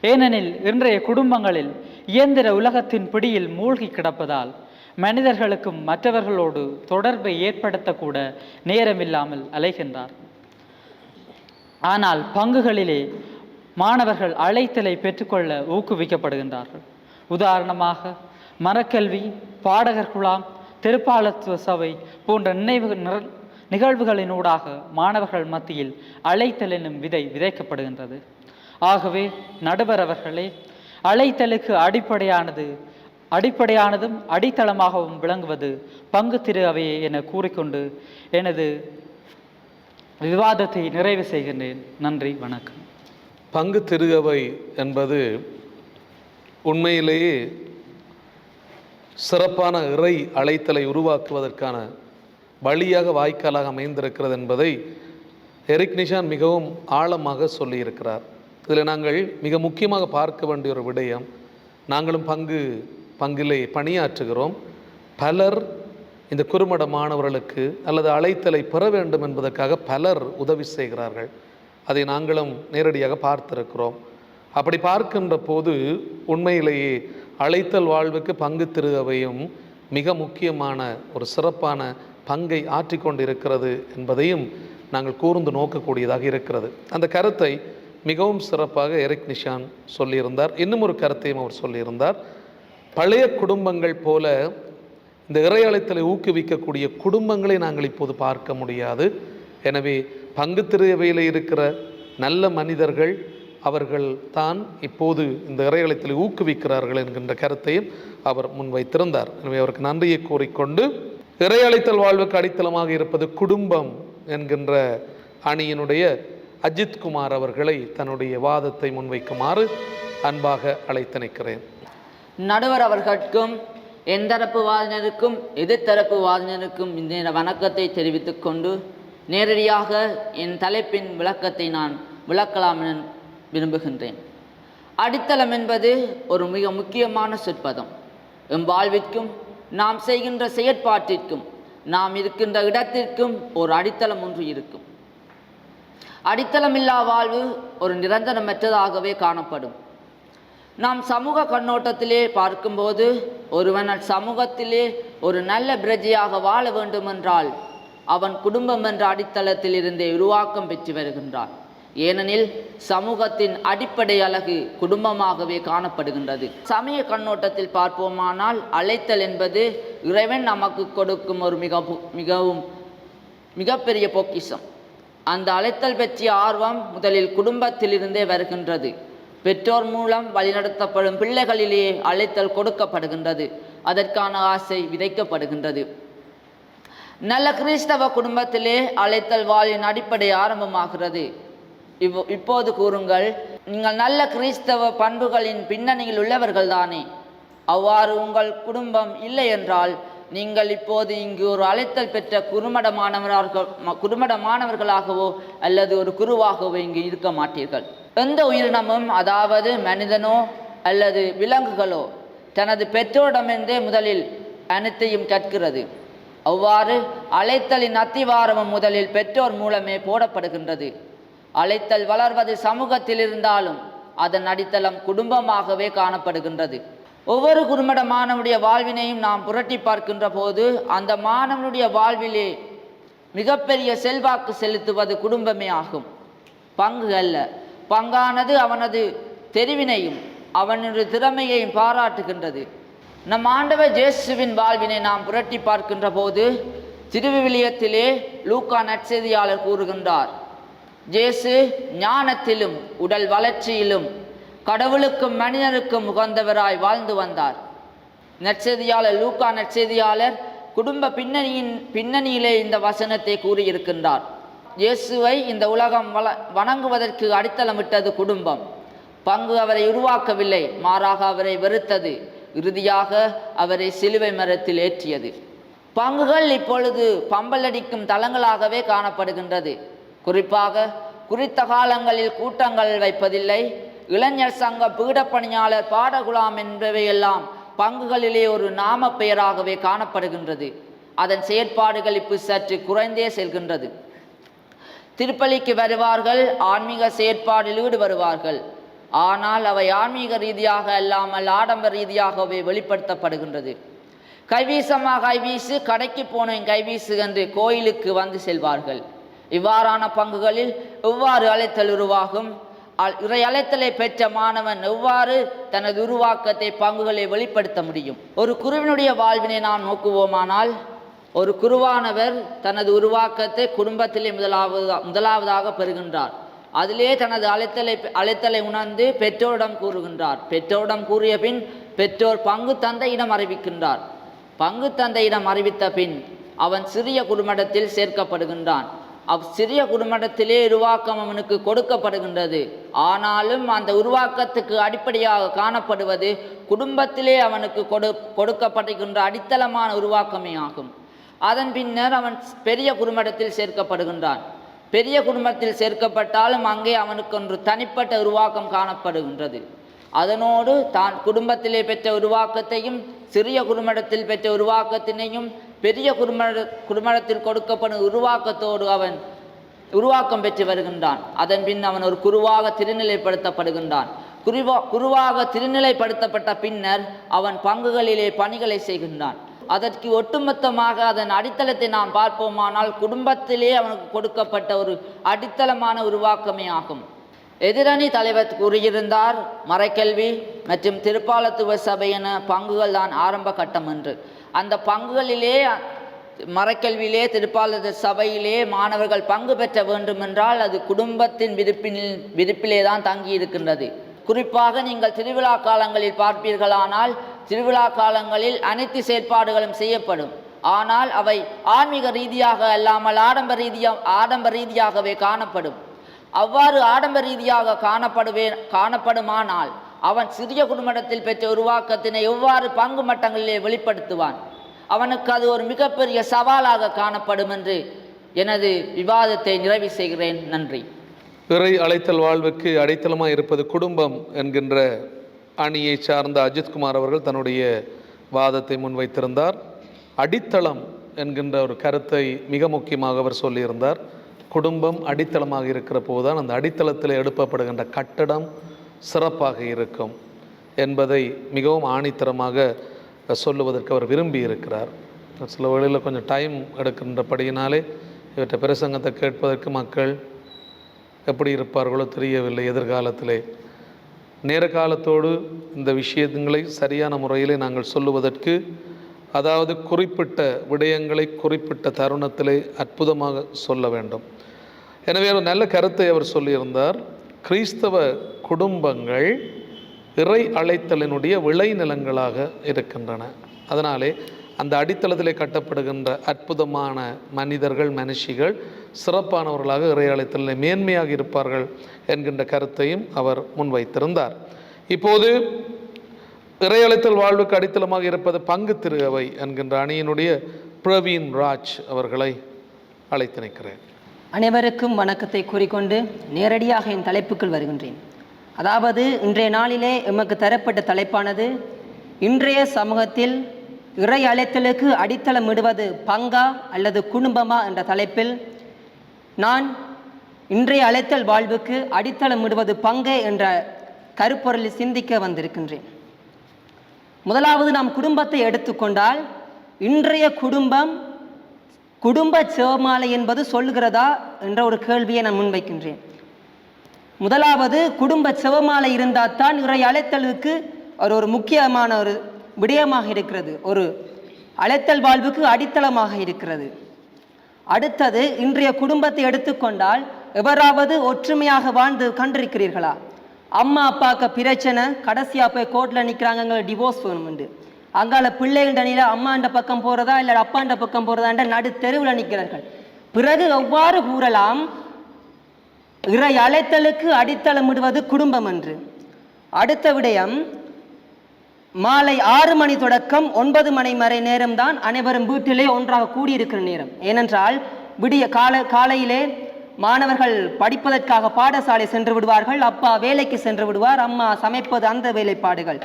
ஏனெனில் இன்றைய குடும்பங்களில் இயந்திர உலகத்தின் பிடியில் மூழ்கி கிடப்பதால் மனிதர்களுக்கும் மற்றவர்களோடு தொடர்பை ஏற்படுத்தக்கூட நேரமில்லாமல் அலைகின்றார். ஆனால் பங்குகளிலே மாணவர்கள் அழைத்தலை பெற்றுக்கொள்ள ஊக்குவிக்கப்படுகின்றார்கள். உதாரணமாக மரக்கல்வி, பாடகர் குழாம், திருப்பாலத்துவ சபை போன்ற நிகழ்வுகளினூடாக மாணவர்கள் மத்தியில் அழைத்தல் என்னும் விதை விதைக்கப்படுகின்றது. ஆகவே நடுவர் அவர்களே, அழைத்தலுக்கு அடிப்படையானதும் அடித்தளமாகவும் விளங்குவது பங்கு திரு அவையே என கூறிக்கொண்டு எனது விவாதத்தை நிறைவு செய்கின்றேன். நன்றி, வணக்கம். பங்கு திரு அவை என்பது உண்மையிலேயே சிறப்பான இறை அழைத்தலை உருவாக்குவதற்கான வழியாக, வாய்க்காலாக அமைந்திருக்கிறது என்பதை எரிக் நிஷான் மிகவும் ஆழமாக சொல்லியிருக்கிறார். இதில் நாங்கள் மிக முக்கியமாக பார்க்க வேண்டிய ஒரு விடயம், நாங்களும் பங்கிலே பணியாற்றுகிறோம். பலர் இந்த குறுமட மாணவர்களுக்கு அல்லது அழைத்தலை பெற வேண்டும் என்பதற்காக பலர் உதவி செய்கிறார்கள். அதை நாங்களும் நேரடியாக பார்த்திருக்கிறோம். அப்படி பார்க்கின்ற போது உண்மையிலேயே அழைத்தல் வாழ்வுக்கு பங்கு திரு அவையும் மிக முக்கியமான ஒரு சிறப்பான பங்கை ஆற்றிக்கொண்டிருக்கிறது என்பதையும் நாங்கள் கூர்ந்து நோக்கக்கூடியதாக இருக்கிறது. அந்த கருத்தை மிகவும் சிறப்பாக எரிக் நிஷான் சொல்லியிருந்தார். இன்னும் ஒரு கருத்தையும் அவர் சொல்லியிருந்தார். பழைய குடும்பங்கள் போல இந்த இறை அழைத்தலை ஊக்குவிக்கக்கூடிய குடும்பங்களை நாங்கள் இப்போது பார்க்க முடியாது. எனவே பங்கு திரு அவையில் இருக்கிற நல்ல மனிதர்கள் அவர்கள் தான் இப்போது இந்த இறை அழைத்தலை ஊக்குவிக்கிறார்கள் என்கின்ற கருத்தையும் அவர் முன்வைத்திருந்தார். எனவே அவருக்கு நன்றியை கூறிக்கொண்டு, இறை அழைத்தல் வாழ்வுக்கு அடித்தளமாக இருப்பது குடும்பம் என்கின்ற அணியினுடைய அஜித் குமார் அவர்களை தன்னுடைய வாதத்தை முன்வைக்குமாறு அன்பாக அழைத்து நிற்கிறேன். நடுவர் அவர்களுக்கும் என் தரப்பு வாதினருக்கும் எதிர்த்தரப்பு வாதினருக்கும் இந்த வணக்கத்தை தெரிவித்துக் கொண்டு நேரடியாக என் தலைப்பின் விளக்கத்தை நான் விளக்கலாம் என விரும்புகின்றேன். அடித்தளம் என்பது ஒரு மிக முக்கியமான சொற்பதம். எம் வாழ்விற்கும் நாம் செய்கின்ற செயற்பாட்டிற்கும் நாம் இருக்கின்ற இடத்திற்கும் ஒரு அடித்தளம் ஒன்று இருக்கும். அடித்தளமில்லா வாழ்வு ஒரு நிரந்தரமற்றதாகவே காணப்படும். நாம் சமூக கண்ணோட்டத்திலே பார்க்கும்போது ஒருவன் சமூகத்திலே ஒரு நல்ல பிரஜையாக வாழ வேண்டுமென்றால் அவன் குடும்பம் என்ற அடித்தளத்தில் இருந்தே உருவாக்கம் பெற்று வருகின்றான். ஏனெனில் சமூகத்தின் அடிப்படை அழகு குடும்பமாகவே காணப்படுகின்றது. சமய கண்ணோட்டத்தில் பார்ப்போமானால் அழைத்தல் என்பது இறைவன் நமக்கு கொடுக்கும் ஒரு மிகப்பெரிய பொக்கிஷம். அந்த அழைத்தல் பற்றிய ஆர்வம் முதலில் குடும்பத்திலிருந்தே வருகின்றது. பெற்றோர் மூலம் வழிநடத்தப்படும் பிள்ளைகளிலேயே அழைத்தல் கொடுக்கப்படுகின்றது. அதற்கான ஆசை விதைக்கப்படுகின்றது. நல்ல கிறிஸ்தவ குடும்பத்திலே அழைத்தல் வாழ்வின் அடிப்படை ஆரம்பமாகிறது. இப்போது கூறுங்கள், நீங்கள் நல்ல கிறிஸ்தவ பண்புகளின் பின்னணியில் உள்ளவர்கள் தானே? அவ்வாறு உங்கள் குடும்பம் இல்லை என்றால் நீங்கள் இப்போது இங்கு ஒரு அழைத்தல் பெற்ற குருமடமானவர்களாகவோ அல்லது ஒரு குருவாகவோ இங்கு இருக்க மாட்டீர்கள். எந்த உயிரினமும், அதாவது மனிதனோ அல்லது விலங்குகளோ, தனது பெற்றோரிடமிருந்தே முதலில் அனைத்தையும் கற்கிறது. அவ்வாறு அழைத்தலின் அத்திவாரமும் முதலில் பெற்றோர் மூலமே போடப்படுகின்றது. அழைத்தல் வளர்வது சமூகத்தில் இருந்தாலும் அதன் அடித்தளம் குடும்பமாகவே காணப்படுகின்றது. ஒவ்வொரு குடும்ப மாணவனுடைய வாழ்வினையும் நாம் புரட்டி பார்க்கின்ற போது அந்த மாணவனுடைய வாழ்விலே மிகப்பெரிய செல்வாக்கு செலுத்துவது குடும்பமே ஆகும், பங்கு அல்ல. பங்கானது அவனது தெரிவினையும் அவனுடைய திறமையையும் பாராட்டுகின்றது. நம் ஆண்டவர் இயேசுவின் வாழ்வினை நாம் புரட்டி பார்க்கின்ற போது திருவிவிலியத்திலே லூக்கா நற்செய்தியாளர் கூறுகின்றார், இயேசு ஞானத்திலும் உடல் வளர்ச்சியிலும் கடவுளுக்கும் மனிதனுக்கும் உகந்தவராய் வாழ்ந்து வந்தார். நற்செய்தியாளர் லூக்கா நற்செய்தியாளர் குடும்ப பின்னணியிலே இந்த வசனத்தை கூறியிருக்கின்றார். இயேசுவை இந்த உலகம் வணங்குவதற்கு அடித்தளமிட்டது குடும்பம். பங்கு அவரை உருவாக்கவில்லை, மாறாக அவரை வெறுத்தது. இறுதியாக அவரை சிலுவை மரத்தில் ஏற்றியது. பங்குகள் இப்பொழுது பம்பலடிக்கும் தலங்களாகவே காணப்படுகின்றது. குறிப்பாக குறித்த காலங்களில் கூட்டங்கள் வைப்பதில்லை. இளைஞர் சங்க, பீடப்பணியாளர், பாடகுலாம் என்பவையெல்லாம் பங்குகளிலே ஒரு நாம பெயராகவே காணப்படுகின்றது. அதன் செயற்பாடுகள் இப்போ சற்று குறைந்தே செல்கின்றது. திருப்பலிக்கு வருவார்கள், ஆன்மீக செயற்பாடில் ஈடுபடுவார்கள். ஆனால் அவை ஆன்மீக ரீதியாக அல்லாமல் ஆடம்பர ரீதியாகவே வெளிப்படுத்தப்படுகின்றது. கைவீசமாக கைவீசு, கடைக்கு போனேன் கைவீசு என்று கோயிலுக்கு வந்து செல்வார்கள். இவ்வாறான பங்குகளில் எவ்வாறு அழைத்தல் உருவாகும்? இறை அழைத்தலை பெற்ற மாணவன் எவ்வாறு தனது உருவாக்கத்தை பங்குகளை வெளிப்படுத்த முடியும்? ஒரு குருவினுடைய வாழ்வினை நாம் நோக்குவோமானால், ஒரு குருவானவர் தனது உருவாக்கத்தை குடும்பத்திலே முதலாவதாக பெறுகின்றார். அதிலே தனது அழைத்தலை உணர்ந்து பெற்றோரிடம் கூறுகின்றார். பெற்றோரிடம் கூறிய பின் பெற்றோர் பங்கு தந்தையிடம் அறிவிக்கின்றார். பங்கு தந்தையிடம் அறிவித்த பின் அவன் சிறிய குடும்பத்தில் சேர்க்கப்படுகின்றான். சிறிய குடும்பத்திலே உருவாக்கம் அவனுக்கு கொடுக்கப்படுகின்றது. ஆனாலும் அந்த உருவாக்கத்துக்கு அடிப்படையாக காணப்படுவது குடும்பத்திலே அவனுக்கு கொடுக்கப்படுகின்ற அடித்தளமான உருவாக்கமே ஆகும். அதன் பின்னர் அவன் பெரிய குடும்பத்தில் சேர்க்கப்படுகின்றான். பெரிய குடும்பத்தில் சேர்க்கப்பட்டாலும் அங்கே அவனுக்கு ஒன்று தனிப்பட்ட உருவாக்கம் காணப்படுகின்றது. அதனோடு தான் குடும்பத்திலே பெற்ற உருவாக்கத்தையும் சிறிய குடும்பத்தில் பெற்ற உருவாக்கத்தினையும் பெரிய குடும்பத்தில் கொடுக்கப்படும் உருவாக்கத்தோடு அவன் உருவாக்கம் பெற்று வருகின்றான். அதன் பின் அவன் ஒரு குருவாக திருநிலைப்படுத்தப்படுகின்றான். குருவாக திருநிலைப்படுத்தப்பட்ட பின்னர் அவன் பங்குகளிலே பணிகளை செய்கின்றான். அதற்கு ஒட்டுமொத்தமாக அதன் அடித்தளத்தை நாம் பார்ப்போமானால் குடும்பத்திலே அவனுக்கு கொடுக்கப்பட்ட ஒரு அடித்தளமான உருவாக்கமே ஆகும். எதிரணி தலைவர் கூறியிருந்தார், மறைக்கல்வி மற்றும் திருப்பாலத்துவ சபை என பங்குகள் தான் ஆரம்ப கட்டம் என்று. அந்த பங்குகளிலே மறைக்கல்வியிலே திருப்பாலத்துவ சபையிலே மாணவர்கள் பங்கு பெற்ற வேண்டுமென்றால் அது குடும்பத்தின் விருப்பிலே தான் தங்கி இருக்கின்றது. குறிப்பாக நீங்கள் திருவிழா காலங்களில் பார்ப்பீர்களானால் திருவிழா காலங்களில் அனைத்து செயற்பாடுகளும் செய்யப்படும். ஆனால் அவை ஆன்மீக ரீதியாக அல்லாமல் ஆடம்பர ரீதியாகவே காணப்படும். அவ்வாறு ஆடம்பர ரீதியாக காணப்படுமானால் அவன் சிறிய குடும்பத்தில் பெற்ற உருவாக்கத்தினை எவ்வாறு பங்கு மட்டங்களிலே வெளிப்படுத்துவான்? அவனுக்கு அது ஒரு மிகப்பெரிய சவாலாக காணப்படும் என்று எனது விவாதத்தை நிறைவு செய்கிறேன். நன்றி. இறை அழைத்தல் வாழ்வுக்கு அடித்தளமாக இருப்பது குடும்பம் என்கின்ற அணியை சார்ந்த அஜித்குமார் அவர்கள் தன்னுடைய வாதத்தை முன்வைத்திருந்தார். அடித்தளம் என்கின்ற ஒரு கருத்தை மிக முக்கியமாக அவர் சொல்லியிருந்தார். குடும்பம் அடித்தளமாக இருக்கிற போதுதான் அந்த அடித்தளத்தில் எழுப்பப்படுகின்ற கட்டடம் சிறப்பாக இருக்கும் என்பதை மிகவும் ஆணித்தரமாக சொல்லுவதற்கு அவர் விரும்பி இருக்கிறார். சில வேளையில் கொஞ்சம் டைம் எடுக்கின்றபடியினாலே இவற்றை பிரசங்கத்தை கேட்பதற்கு மக்கள் எப்படி இருப்பார்களோ தெரியவில்லை. எதிர்காலத்திலே நேர காலத்தோடு இந்த விஷயங்களை சரியான முறையிலே நாங்கள் சொல்லுவதற்கு, அதாவது குறிப்பிட்ட விடயங்களை குறிப்பிட்ட தருணத்திலே அற்புதமாக சொல்ல வேண்டும். எனவே ஒரு நல்ல கருத்தை அவர் சொல்லியிருந்தார். கிறிஸ்தவ குடும்பங்கள் இறை அழைத்தலினுடைய விளைநிலங்களாக இருக்கின்றன. அதனாலே அந்த அடித்தளத்திலே கட்டப்படுகின்ற அற்புதமான மனிதர்கள், மனுஷிகள் சிறப்பானவர்களாக இறை அழைத்தலில் மேன்மையாக இருப்பார்கள் என்கின்ற கருத்தையும் அவர் முன்வைத்திருந்தார். இப்போது இறை அழைத்தல் வாழ்வுக்கு அடித்தளமாக இருப்பது பங்கு திருவை என்கின்ற அணியினுடைய பிரவீன் ராஜ் அவர்களை அழைத்து நிற்கிறேன். அனைவருக்கும் வணக்கத்தை கூறிக்கொண்டு நேரடியாக என் தலைப்புக்குள் வருகின்றேன். அதாவது இன்றைய நாளிலே எமக்கு தரப்பட்ட தலைப்பானது இன்றைய சமூகத்தில் இறை அழைத்தலுக்கு அடித்தளம் இடுவது பங்கா அல்லது குடும்பமா என்ற தலைப்பில் நான் இன்றைய அழைத்தல் வாழ்வுக்கு அடித்தளம் இடுவது பங்கே என்ற கருப்பொருளில் சிந்திக்க வந்திருக்கின்றேன். முதலாவது நாம் குடும்பத்தை எடுத்துக்கொண்டால் இன்றைய குடும்ப ஜெபமாலை என்பது சொல்லுகிறதா என்ற ஒரு கேள்வியை நான் முன்வைக்கின்றேன். முதலாவது குடும்ப ஜெபமாலை இருந்தால் தான் இறை அழைத்தலுக்கு ஒரு முக்கியமான ஒரு விடயமாக இருக்கிறது, ஒரு அழைத்தல் வாழ்வுக்கு அடித்தளமாக இருக்கிறது. அடுத்தது இன்றைய குடும்பத்தை எடுத்துக்கொண்டால் எவராவது ஒற்றுமையாக வாழ்ந்து கண்டிருக்கிறீர்களா? அம்மா அப்பாவுக்கு பிரச்சனை, கடைசியாக போய் கோர்ட்டில் நிற்கிறாங்க, டிவோர்ஸ் வேணும்ண்டு. அங்கால பிள்ளைகள் அணியில் அம்மாண்ட பக்கம் போகிறதா இல்லை அப்பாண்ட பக்கம் போகிறதான்ற நடு தெருவில் நிற்கிறார்கள். பிறகு எவ்வாறு கூறலாம் இறை அழைத்தலுக்கு அடித்தளம் இடுவது குடும்பம் என்று? அடுத்த விடயம், மாலை 6 மணி தொடக்கம் 9 மணி வரை நேரம்தான் அனைவரும் வீட்டிலே ஒன்றாக கூடியிருக்கிற நேரம். ஏனென்றால் காலையிலே மாணவர்கள் படிப்பதற்காக பாடசாலை சென்று விடுவார்கள், அப்பா வேலைக்கு சென்று விடுவார், அம்மா சமைப்பது அந்த வேலைப்பாடுகள்.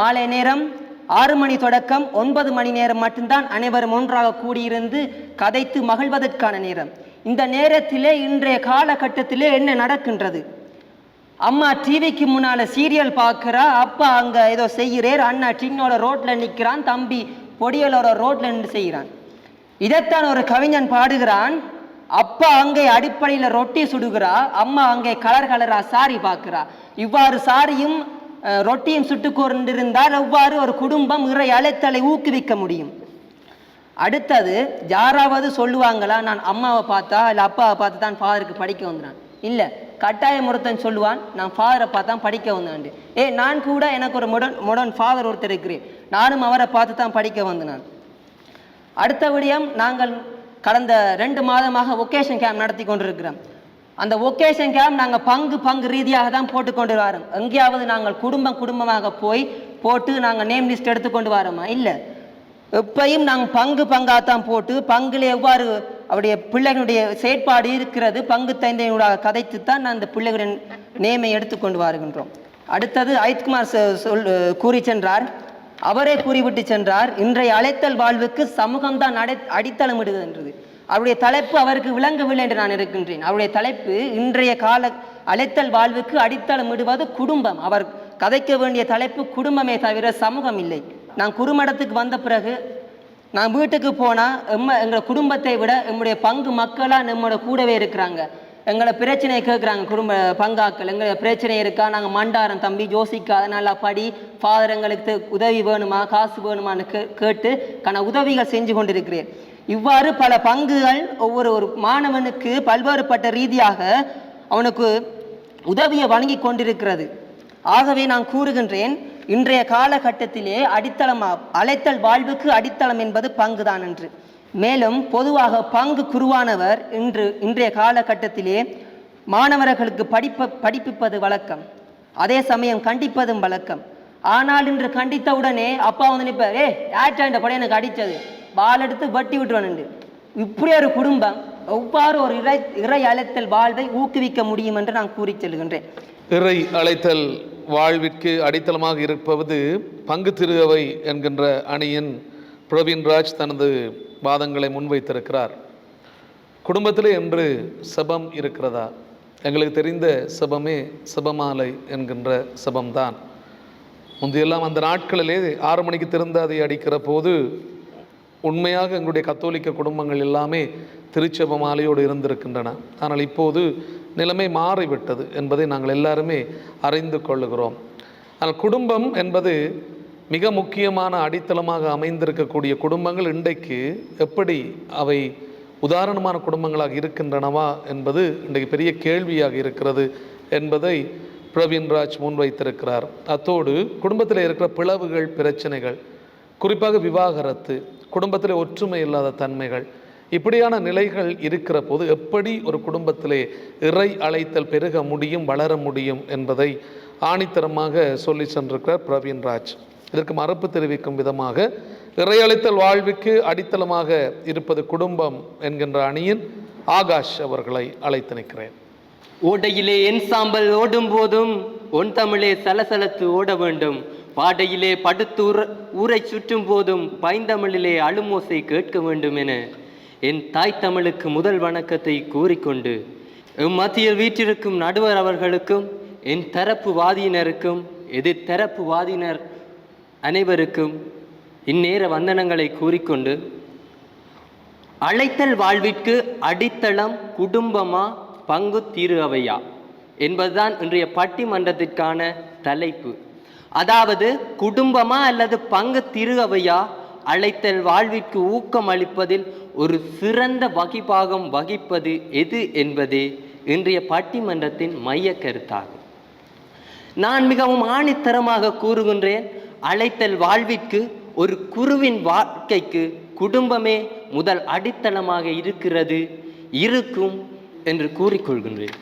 மாலை நேரம் 6 மணி தொடக்கம் 9 மணி நேரம் மட்டும்தான் அனைவரும் ஒன்றாக கூடியிருந்து கதைத்து மகிழ்வதற்கான நேரம். இந்த நேரத்திலே இன்றைய காலகட்டத்திலே என்ன நடக்கின்றது? அம்மா டிவிக்கு முன்னால் சீரியல் பார்க்குறா, அப்பா அங்கே ஏதோ செய்கிறார், அண்ணா டின்னோட ரோட்டில் நிற்கிறான், தம்பி பொடியலோட ரோட்டில் நின்று செய்கிறான். இதைத்தான் ஒரு கவிஞன் பாடுகிறான். அப்பா அங்கே அடிப்படையில் ரொட்டி சுடுகிறா, அம்மா அங்கே கலர் கலரா சாரி பார்க்குறா. இவ்வாறு சாரியும் ரொட்டியும் சுட்டு கொண்டிருந்தால் எவ்வாறு ஒரு குடும்பம் இறை அழைத்தலை ஊக்குவிக்க முடியும்? அடுத்தது, யாராவது சொல்லுவாங்களா நான் அம்மாவை பார்த்தா இல்லை அப்பாவை பார்த்து தான் ஃபாதருக்கு படிக்க வந்தான்? இல்லை, கட்டாயம் ஒருத்தன் சொல்லுவான் நான் ஃபாதரை பார்த்தா படிக்க வந்தாண்டு. நான் கூட எனக்கு ஒரு மொடர்ன் ஃபாதர் ஒருத்தர் இருக்கிறேன், நானும் அவரை பார்த்து தான் படிக்க வந்தேன். அடுத்த விடயம், நாங்கள் கடந்த 2 மாதமாக ஒகேஷன் கேம்ப் நடத்தி கொண்டிருக்கிறோம். அந்த ஒகேஷன் கேம்ப் நாங்கள் பங்கு ரீதியாக தான் போட்டுக்கொண்டு வரோம். எங்கேயாவது நாங்கள் குடும்பமாக போட்டு நாங்கள் நேம் லிஸ்ட் எடுத்துக்கொண்டு வரோமா? இல்லை, எப்பையும் நாங்கள் பங்காகத்தான் போட்டு பங்கில் எவ்வாறு அவருடைய பிள்ளைகளுடைய செயற்பாடு இருக்கிறது பங்கு தைந்தையோட கதைத்து தான் அந்த பிள்ளைகளின் நேமை எடுத்துக்கொண்டு வருகின்றோம். அடுத்தது அஜித்குமார் கூறி சென்றார், அவரே கூறிவிட்டு சென்றார், இன்றைய அழைத்தல் வாழ்வுக்கு சமூகம்தான் அடித்தளம் இடுகின்றது. அவருடைய தலைப்பு அவருக்கு விளங்கவில்லை என்று நான் இருக்கின்றேன். அவருடைய தலைப்பு இன்றைய கால அழைத்தல் வாழ்வுக்கு அடித்தளம் இடுவது குடும்பம். அவர் கதைக்க வேண்டிய தலைப்பு குடும்பமே தவிர சமூகம் இல்லை. நான் குறுமடத்துக்கு வந்த பிறகு நான் வீட்டுக்கு போனால் எங்களை குடும்பத்தை விட நம்முடைய பங்கு மக்களாக நம்மளோட கூடவே இருக்கிறாங்க. எங்களை பிரச்சனையை கேட்குறாங்க, குடும்ப பங்காக்கள் எங்களை பிரச்சனை இருக்கா, நாங்கள் மண்டாரம் தம்பி யோசிக்காத நல்லா படி, ஃபாதர் எங்களுக்கு உதவி வேணுமா, காசு வேணுமான்னு கேட்டு உதவிகள் செஞ்சு கொண்டிருக்கிறேன். இவ்வாறு பல பங்குகள் ஒவ்வொரு மாணவனுக்கு பல்வேறுபட்ட ரீதியாக அவனுக்கு உதவியை வழங்கி கொண்டிருக்கிறது. ஆகவே நான் கூறுகின்றேன், இன்றைய காலகட்டத்திலே அழைத்தல் வாழ்வுக்கு அடித்தளம் என்பது பங்குதான் என்று. மேலும் பொதுவாக பங்கு குருவானவர் இன்றைய காலகட்டத்திலே மாணவர்களுக்கு படிப்பிப்பது வழக்கம். அதே சமயம் கண்டிப்பதும் வழக்கம். ஆனால் இன்று கண்டித்தவுடனே அப்பா வந்து நிற்பார், யார்ட்டா இந்த படம் எனக்கு அடித்தது, பால் எடுத்து வட்டி விட்டுவானுண்டு. இப்படி ஒரு குடும்பம் எவ்வாறு ஒரு இறை அழைத்தல் வாழ்வை ஊக்குவிக்க முடியும் என்று நான் கூறி செல்கின்றேன். இறை அழைத்தல் வாழ்விற்கு அடித்தளமாக இருப்பது பங்கு திரு அவை என்கின்ற அணியின் பிரவீன்ராஜ் தனது வாதங்களை முன்வைத்திருக்கிறார். குடும்பத்திலே என்று செபம் இருக்கிறதா? எங்களுக்கு தெரிந்த செபமே செபமாலை என்கின்ற செபம்தான். முந்தையெல்லாம் அந்த நாட்களிலே 6 மணிக்கு திறந்து அதை அடிக்கிற போது உண்மையாக எங்களுடைய கத்தோலிக்க குடும்பங்கள் எல்லாமே திருச்செபமாலையோடு இருந்திருக்கின்றன. ஆனால் இப்போது நிலைமை மாறிவிட்டது என்பதை நாங்கள் எல்லாருமே அறிந்து கொள்ளுகிறோம். ஆனால் குடும்பம் என்பது மிக முக்கியமான அடித்தளமாக அமைந்திருக்கக்கூடிய குடும்பங்கள் இன்றைக்கு எப்படி அவை உதாரணமான குடும்பங்களாக இருக்கின்றனவா என்பது இன்றைக்கு பெரிய கேள்வியாக இருக்கிறது என்பதை பிரவீன்ராஜ் முன்வைத்திருக்கிறார். அத்தோடு குடும்பத்தில் இருக்கிற பிளவுகள், பிரச்சனைகள், குறிப்பாக விவாகரத்து, குடும்பத்தில் ஒற்றுமை இல்லாத தன்மைகள், இப்படியான நிலைகள் இருக்கிற போது எப்படி ஒரு குடும்பத்திலே இறை அழைத்தல் பெருக முடியும், வளர முடியும் என்பதை ஆணித்தரமாக சொல்லி சென்றிருக்கிறார் பிரவீன்ராஜ். இதற்கு மறுப்பு தெரிவிக்கும் விதமாக இறை அழைத்தல் வாழ்வுக்கு அடித்தளமாக இருப்பது குடும்பம் என்கின்ற அணியின் ஆகாஷ் அவர்களை அழைத்து நிற்கிறேன். ஓடையிலே என் சாம்பல் ஓடும் போதும் ஒன் தமிழே சலசலத்து ஓட வேண்டும். பாடையிலே படுத்து ஊரை சுற்றும் போதும் பைந்தமிழிலே அழுமோசை கேட்க வேண்டும் என என் தாய் தமிழுக்கு முதல் வணக்கத்தை கூறிக்கொண்டு மத்தியில் வீற்றிருக்கும் நடுவர் அவர்களுக்கும் என் தரப்பு வாதியினருக்கும் எதிர்த்தரப்பு வாதியினர் அனைவருக்கும் இந்நேர வந்தனங்களை கூறிக்கொண்டு, அழைத்தல் வாழ்விற்கு அடித்தளம் குடும்பமா பங்கு திரு அவையா என்பதுதான் இன்றைய பட்டிமன்றத்திற்கான தலைப்பு. அதாவது குடும்பமா அல்லது பங்கு திரு அவையா அழைத்தல் வாழ்விற்கு ஊக்கம் அளிப்பதில் ஒரு சிறந்த வகிபாகம் வகிப்பது எது என்பதே இன்றைய பட்டிமன்றத்தின் மைய கருத்தாகும். நான் மிகவும் ஆணித்தரமாக கூறுகின்றேன், அழைத்தல் வாழ்விற்கு ஒரு குருவின் வாழ்க்கைக்கு குடும்பமே முதல் அடித்தளமாக இருக்கும் என்று கூறிக்கொள்கின்றேன்.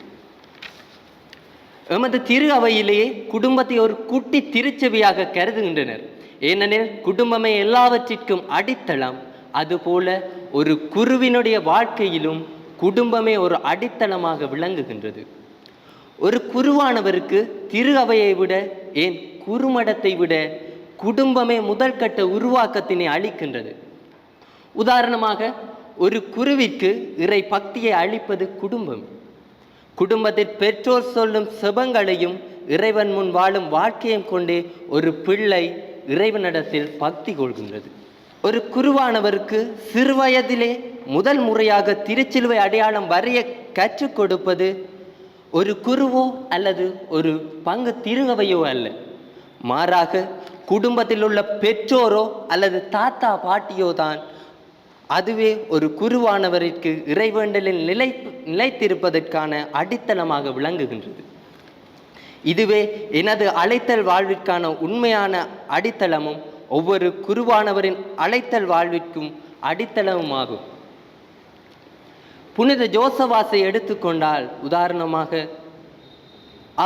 எமது திரு அவையிலேயே குடும்பத்தை ஒரு குட்டி திருச்செவியாக கருதுகின்றனர். ஏனெனில் குடும்பமே எல்லாவற்றிற்கும் அடித்தளம். அதுபோல ஒரு குருவினுடைய வாழ்க்கையிலும் குடும்பமே ஒரு அடித்தளமாக விளங்குகின்றது. ஒரு குருவானவருக்கு திரு அவையை விட, ஏன் குருமடத்தை விட குடும்பமே முதல் கட்ட உருவாக்கத்தினை அளிக்கின்றது. உதாரணமாக ஒரு குருவிற்கு இறை பக்தியை அளிப்பது குடும்பம். குடும்பத்தில் பெற்றோர் சொல்லும் செபங்களையும் இறைவன் முன் வாழும் வாழ்க்கையும் கொண்டே ஒரு பிள்ளை இறைவனிடத்தில் பக்தி கொள்கின்றது. ஒரு குருவானவருக்கு சிறுவயதிலே முதல் முறையாக திருச்சிலுவை அடையாளம் வரைய கற்றுக் கொடுப்பது ஒரு குருவோ அல்லது ஒரு பங்கு திருவையோ அல்ல, மாறாக குடும்பத்தில் உள்ள பெற்றோரோ அல்லது தாத்தா பாட்டியோ தான். அதுவே ஒரு குருவானவருக்கு இறைவேண்டலில் நிலைத்திருப்பதற்கான அடித்தளமாக விளங்குகின்றது. இதுவே எனது அழைத்தல் வாழ்விற்கான உண்மையான அடித்தளமும் ஒவ்வொரு குருவானவரின் அழைத்தல் வாழ்விற்கும் அடித்தளமுமாகும். புனித ஜோசவாசை எடுத்துக்கொண்டால் உதாரணமாக,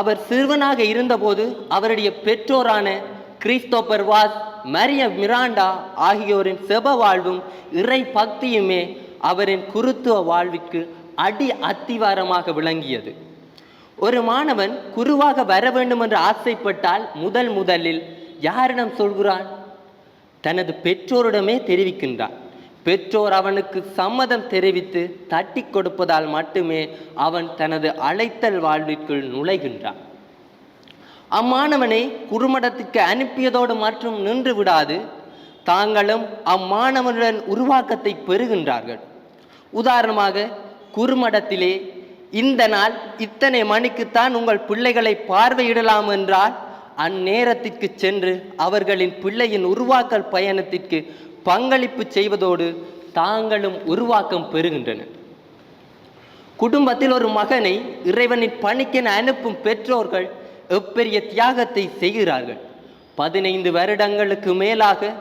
அவர் சிறுவனாக இருந்தபோது அவருடைய பெற்றோரான கிறிஸ்தோபர் வாஸ், மரிய மிராண்டா ஆகியோரின் செப வாழ்வும் இறை பக்தியுமே அவரின் குருத்துவ வாழ்விற்கு அத்திவாரமாக விளங்கியது. ஒரு மாணவன் குருவாக வர வேண்டும் என்று ஆசைப்பட்டால் முதலில் யாரிடம் சொல்கிறான்? தனது பெற்றோரிடமே தெரிவிக்கின்றான். பெற்றோர் அவனுக்கு சம்மதம் தெரிவித்து தட்டி கொடுப்பதால் மட்டுமே அவன் தனது அழைத்தல் வாழ்விற்குள் நுழைகின்றான். அம்மாணவனை குருமடத்திற்கு அனுப்பியதோடு மற்றும் நின்று விடாது, தாங்களும் அம்மாணவனுடன் உருவாக்கத்தை பெறுகின்றார்கள். உதாரணமாக, குருமடத்திலே இந்த நாள் இத்தனை மணிக்குத்தான் உங்கள் பிள்ளைகளை பார்வையிடலாம் என்றால் அந்நேரத்திற்கு சென்று அவர்களின் பிள்ளையின் உருவாக்கல் பயணத்திற்கு பங்களிப்பு செய்வதோடு தாங்களும் உருவாக்கம் பெறுகின்றனர். குடும்பத்தில் ஒரு மகனை இறைவனின் பணிக்கென அனுப்பும் பெற்றோர்கள் எப்பெரிய தியாகத்தை செய்கிறார்கள். 15 வருடங்களுக்கு மேலாக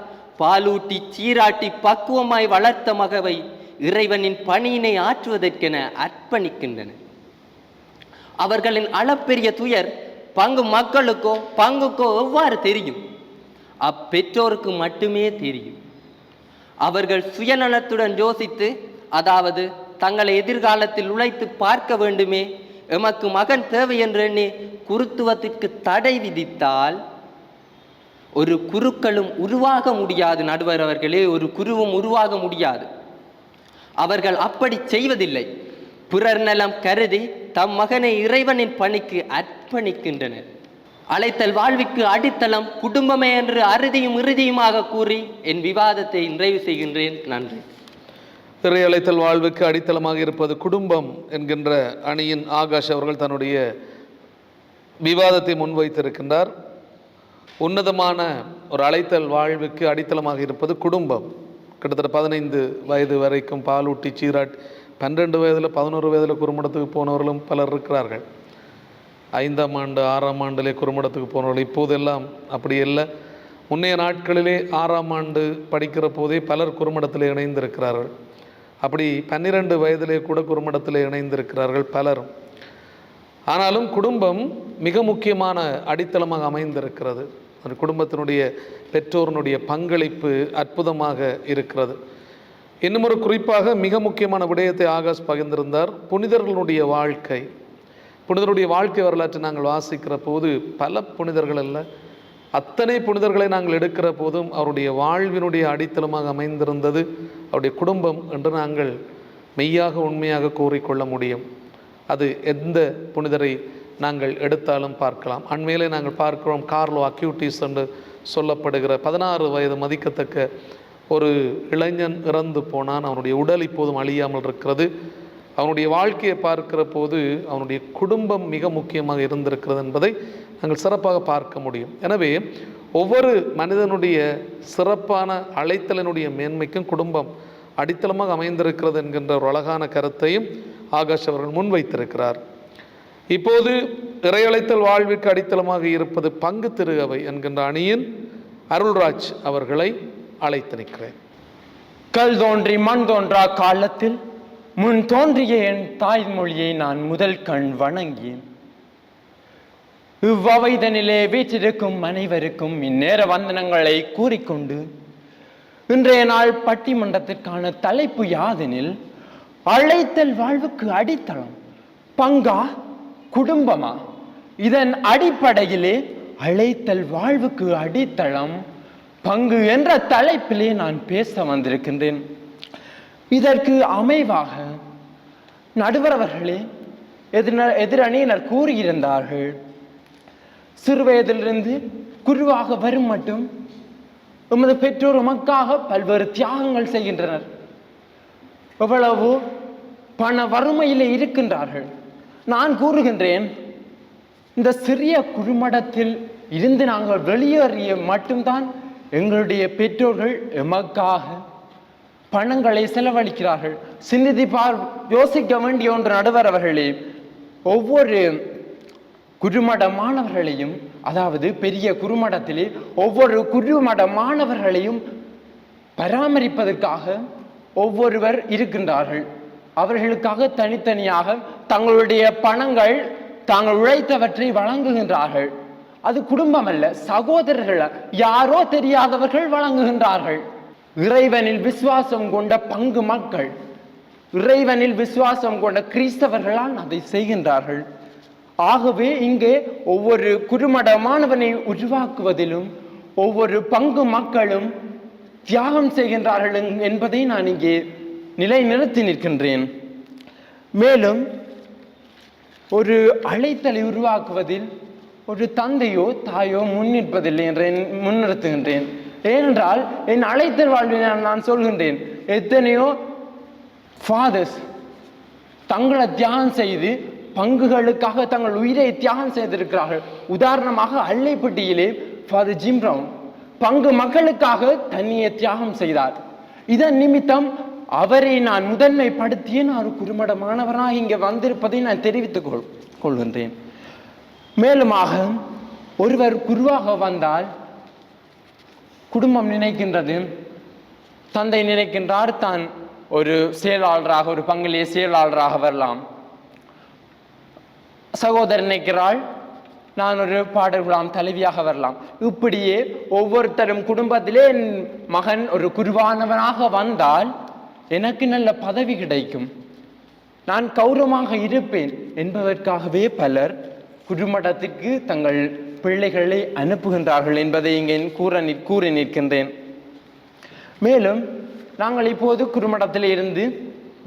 பாலூட்டி சீராட்டி பக்குவமாய் வளர்த்த மகவை இறைவனின் பணியினை ஆற்றுவதற்கென அர்ப்பணிக்கின்றனர். அவர்களின் அளப்பெரிய துயர் பங்கு மக்களுக்கோ பங்குக்கோ எவ்வாறு தெரியும்? அப்பெற்றோருக்கு மட்டுமே தெரியும். அவர்கள் சுயநலத்துடன் யோசித்து, அதாவது தங்களை எதிர்காலத்தில் உழைத்து பார்க்க வேண்டுமே, எமக்கு மகன் தேவை என்று எண்ணி குருத்துவத்திற்கு தடை விதித்தால் ஒரு குருக்களும் உருவாக முடியாது. நடுவர் அவர்களே, ஒரு குருவும் உருவாக முடியாது. அவர்கள் அப்படி செய்வதில்லை. பிறர் நலம் கருதி தம் மகனை இறைவனின் பணிக்கு அர்ப்பணிக்கின்றனர். அழைத்தல் வாழ்விற்கு அடித்தளம் குடும்பமே என்று அறுதியும் இறுதியுமாக கூறி என் விவாதத்தை நிறைவு செய்கின்றேன். நன்றி. இறை அழைத்தல் வாழ்வுக்கு அடித்தளமாக இருப்பது குடும்பம் என்கின்ற அணியின் ஆகாஷ் அவர்கள் தன்னுடைய விவாதத்தை முன்வைத்திருக்கின்றார். உன்னதமான ஒரு அழைத்தல் வாழ்வுக்கு அடித்தளமாக இருப்பது குடும்பம். கிட்டத்தட்ட 15 வயது வரைக்கும் பாலூட்டி சீராட்டி 12 வயதில் 11 வயதில் குறுமடத்துக்கு போனவர்களும் பலர் இருக்கிறார்கள். 5ஆம் ஆண்டு 6ஆம் ஆண்டிலே குறுமடத்துக்கு போனவர்கள். இப்போதெல்லாம் அப்படி இல்லை. முன்னைய நாட்களிலே 6ஆம் ஆண்டு படிக்கிற போதே பலர் குறுமடத்தில் இணைந்திருக்கிறார்கள். அப்படி 12 வயதிலே கூட குறுமடத்தில் இணைந்திருக்கிறார்கள் பலரும். ஆனாலும் குடும்பம் மிக முக்கியமான அடித்தளமாக அமைந்திருக்கிறது. அந்த குடும்பத்தினுடைய பெற்றோருடைய பங்களிப்பு அற்புதமாக இருக்கிறது. இன்னும் ஒரு குறிப்பாக மிக முக்கியமான விடயத்தை ஆகாஷ் பகிர்ந்திருந்தார். புனிதர்களுடைய வாழ்க்கை. புனிதருடைய வாழ்க்கை வரலாற்றை நாங்கள் வாசிக்கிற போது பல புனிதர்கள் அல்ல, அத்தனை புனிதர்களை நாங்கள் எடுக்கிற போதும் அவருடைய வாழ்வினுடைய அடித்தளமாக அமைந்திருந்தது அவருடைய குடும்பம் என்று நாங்கள் மெய்யாக உண்மையாக கூறிக்கொள்ள முடியும். அது எந்த புனிதரை நாங்கள் எடுத்தாலும் பார்க்கலாம். அண்மையிலே நாங்கள் பார்க்கிறோம், கார்லோ அக்யூட்டிஸ் என்று சொல்லப்படுகிற 16 வயது மதிக்கத்தக்க ஒரு இளைஞன் இறந்து போனான். அவனுடைய உடல் இப்போதும் அழியாமல் இருக்கிறது. அவனுடைய வாழ்க்கையை பார்க்கிற போது அவனுடைய குடும்பம் மிக முக்கியமாக இருந்திருக்கிறது என்பதை நாங்கள் சிறப்பாக பார்க்க முடியும். எனவே ஒவ்வொரு மனிதனுடைய சிறப்பான அழைத்தலினுடைய மேன்மைக்கும் குடும்பம் அடித்தளமாக அமைந்திருக்கிறது என்கின்ற ஒரு அழகான கருத்தையும் ஆகாஷ் அவர்கள் முன்வைத்திருக்கிறார். இப்போது இறையழைத்தல் வாழ்விற்கு அடித்தளமாக இருப்பது பங்கு திரு அவை என்கின்ற அணியின் அருள்ராஜ் அவர்களை அழைத்து நிற்கிறேன். கல் தோன்றி மண் தோன்றா காலத்தில் முன் தோன்றிய என் தாய்மொழியை நான் முதல் கண் வணங்கியேன். இவ்வவைதனிலே வீற்றிருக்கும் அனைவருக்கும் இந்நேர வந்தனங்களை கூறிக்கொண்டு இன்றைய நாள் பட்டிமன்றத்திற்கான தலைப்பு யாதெனில், அழைத்தல் வாழ்வுக்கு அடித்தளம் பங்கா குடும்பமா? இதன் அடிப்படையிலே அழைத்தல் வாழ்வுக்கு அடித்தளம் பங்கு என்ற தலைப்பிலே நான் பேச வந்திருக்கின்றேன். இதற்கு அமைவாக நடுவர் அவர்களே எதிரணியினர் கூறியிருந்தார்கள், சிறுவயதிலிருந்து குருவாக வரும் மட்டும் எமது பெற்றோர் உமக்காக பல்வேறு தியாகங்கள் செய்கின்றனர். எவ்வளவோ பண வறுமையிலே இருக்கின்றார்கள். நான் கூறுகின்றேன், இந்த சிறிய குறுமடத்தில் இருந்து நாங்கள் வெளியேறிய மட்டும்தான் எங்களுடைய பெற்றோர்கள் எமக்காக பணங்களை செலவழிக்கிறார்கள். சிந்தித்து யோசிக்க வேண்டிய ஒன்று நடுவர் அவர்களே, ஒவ்வொரு குருமட மாணவர்களையும், அதாவது பெரிய குருமடத்திலே ஒவ்வொரு குருமட மாணவர்களையும் பராமரிப்பதற்காக ஒவ்வொருவர் இருக்கின்றார்கள். அவர்களுக்காக தனித்தனியாக தங்களுடைய பணங்கள் தாங்கள் உழைத்தவற்றை வழங்குகின்றார்கள். அது குடும்பம் அல்ல, சகோதரர்கள், யாரோ தெரியாதவர்கள் வழங்குகின்றார்கள். இறைவனில் விசுவாசம் கொண்ட பங்கு மக்கள், இறைவனில் விசுவாசம் கொண்ட கிறிஸ்தவர்களால் அதை செய்கின்றார்கள். ஆகவே இங்கே ஒவ்வொரு குருமட மாணவனை உருவாக்குவதிலும் ஒவ்வொரு பங்கு மக்களும் தியாகம் செய்கின்றார்கள் என்பதை நான் இங்கே நிலைநிறுத்தி நிற்கின்றேன். மேலும் ஒரு அழைத்தலை உருவாக்குவதில் ஒரு தந்தையோ தாயோ முன்னிற்பதில்லை என்று முன்னிறுத்துகின்றேன். ஏனென்றால் என் அழைத்தல் வாழ்வில் நான் சொல்கின்றேன், எத்தனையோ ஃபாதர்ஸ் தங்களை தியாகம் செய்து பங்குகளுக்காக தங்கள் உயிரை தியாகம் செய்திருக்கிறார்கள். உதாரணமாக அல்லைப்பட்டியிலே ஃபாதர் ஜிம் பிரவுன் பங்கு மக்களுக்காக தன்னையை தியாகம் செய்தார். இதன் நிமித்தம் அவரை நான் முதன்மைப்படுத்திய நான் ஒரு குறுமட மாணவராக இங்கே வந்திருப்பதை நான் தெரிவித்துக் கொள்கின்றேன். மேலுமாக ஒருவர் குருவாக வந்தால் குடும்பம் நினைக்கின்றது, தந்தை நினைக்கின்றார் தான் ஒரு செயலாளராக, ஒரு பங்கிலே செயலாளராக வரலாம். சகோதரர் நினைக்கிறாள் நான் ஒரு பாடல் குழாம் தலைவியாக வரலாம். இப்படியே ஒவ்வொருத்தரும் குடும்பத்திலே என் மகன் ஒரு குருவானவனாக வந்தால் எனக்கு நல்ல பதவி கிடைக்கும், நான் கௌரவமாக இருப்பேன் என்பதற்காகவே பலர் குருமடத்திற்கு தங்கள் பிள்ளைகளை அனுப்புகின்றார்கள் என்பதை இங்கே கூறி நிற்கின்றேன். மேலும் நாங்கள் இப்போது குருமடத்தில் இருந்து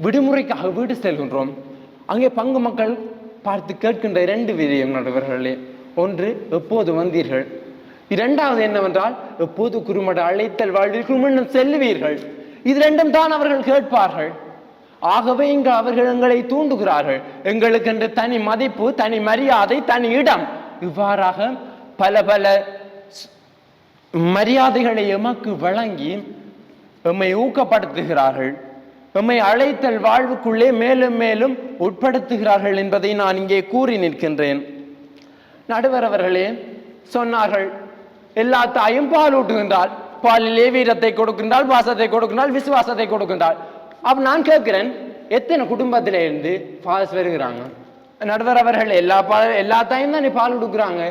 விடுமுறைக்காக வீடு செல்கின்றோம். அங்கே பங்கு மக்கள் பார்த்து கேட்கின்ற 2 விடயம் நடுவர்களே. ஒன்று, எப்போது வந்தீர்கள்? இரண்டாவது என்னவென்றால், எப்போது குருமட அழைத்தல் வாழ்விற்கு முன்னும் செல்லுவீர்கள்? இது 2ம் தான் அவர்கள் கேட்பார்கள். ஆகவே இங்கு அவர்கள் எங்களை தூண்டுகிறார்கள். எங்களுக்கென்று தனி மதிப்பு, தனி மரியாதை, தனி இடம், இவ்வாறாக பல பல மரியாதைகளை எமக்கு வழங்கி எம்மை ஊக்கப்படுத்துகிறார்கள். எம்மை அழைத்தல் வாழ்வுக்குள்ளே மேலும் மேலும் உட்படுத்துகிறார்கள் என்பதை நான் இங்கே கூறி நிற்கின்றேன். நடுவர் அவர்களே சொன்னார்கள், எல்லா தாயும் பால் ஊட்டுகின்றாள், பாலிலே வீரத்தை கொடுக்கின்றாள், பாசத்தை கொடுக்கின்றாள், விசுவாசத்தை கொடுக்கின்றாள். அப்ப நான் கேட்கிறேன், எத்தனை குடும்பத்தில இருந்து பாஸ் வருகிறாங்க? நடுவர் அவர்கள் எல்லா தாயும் தான் பால் கொடுக்குறாங்க.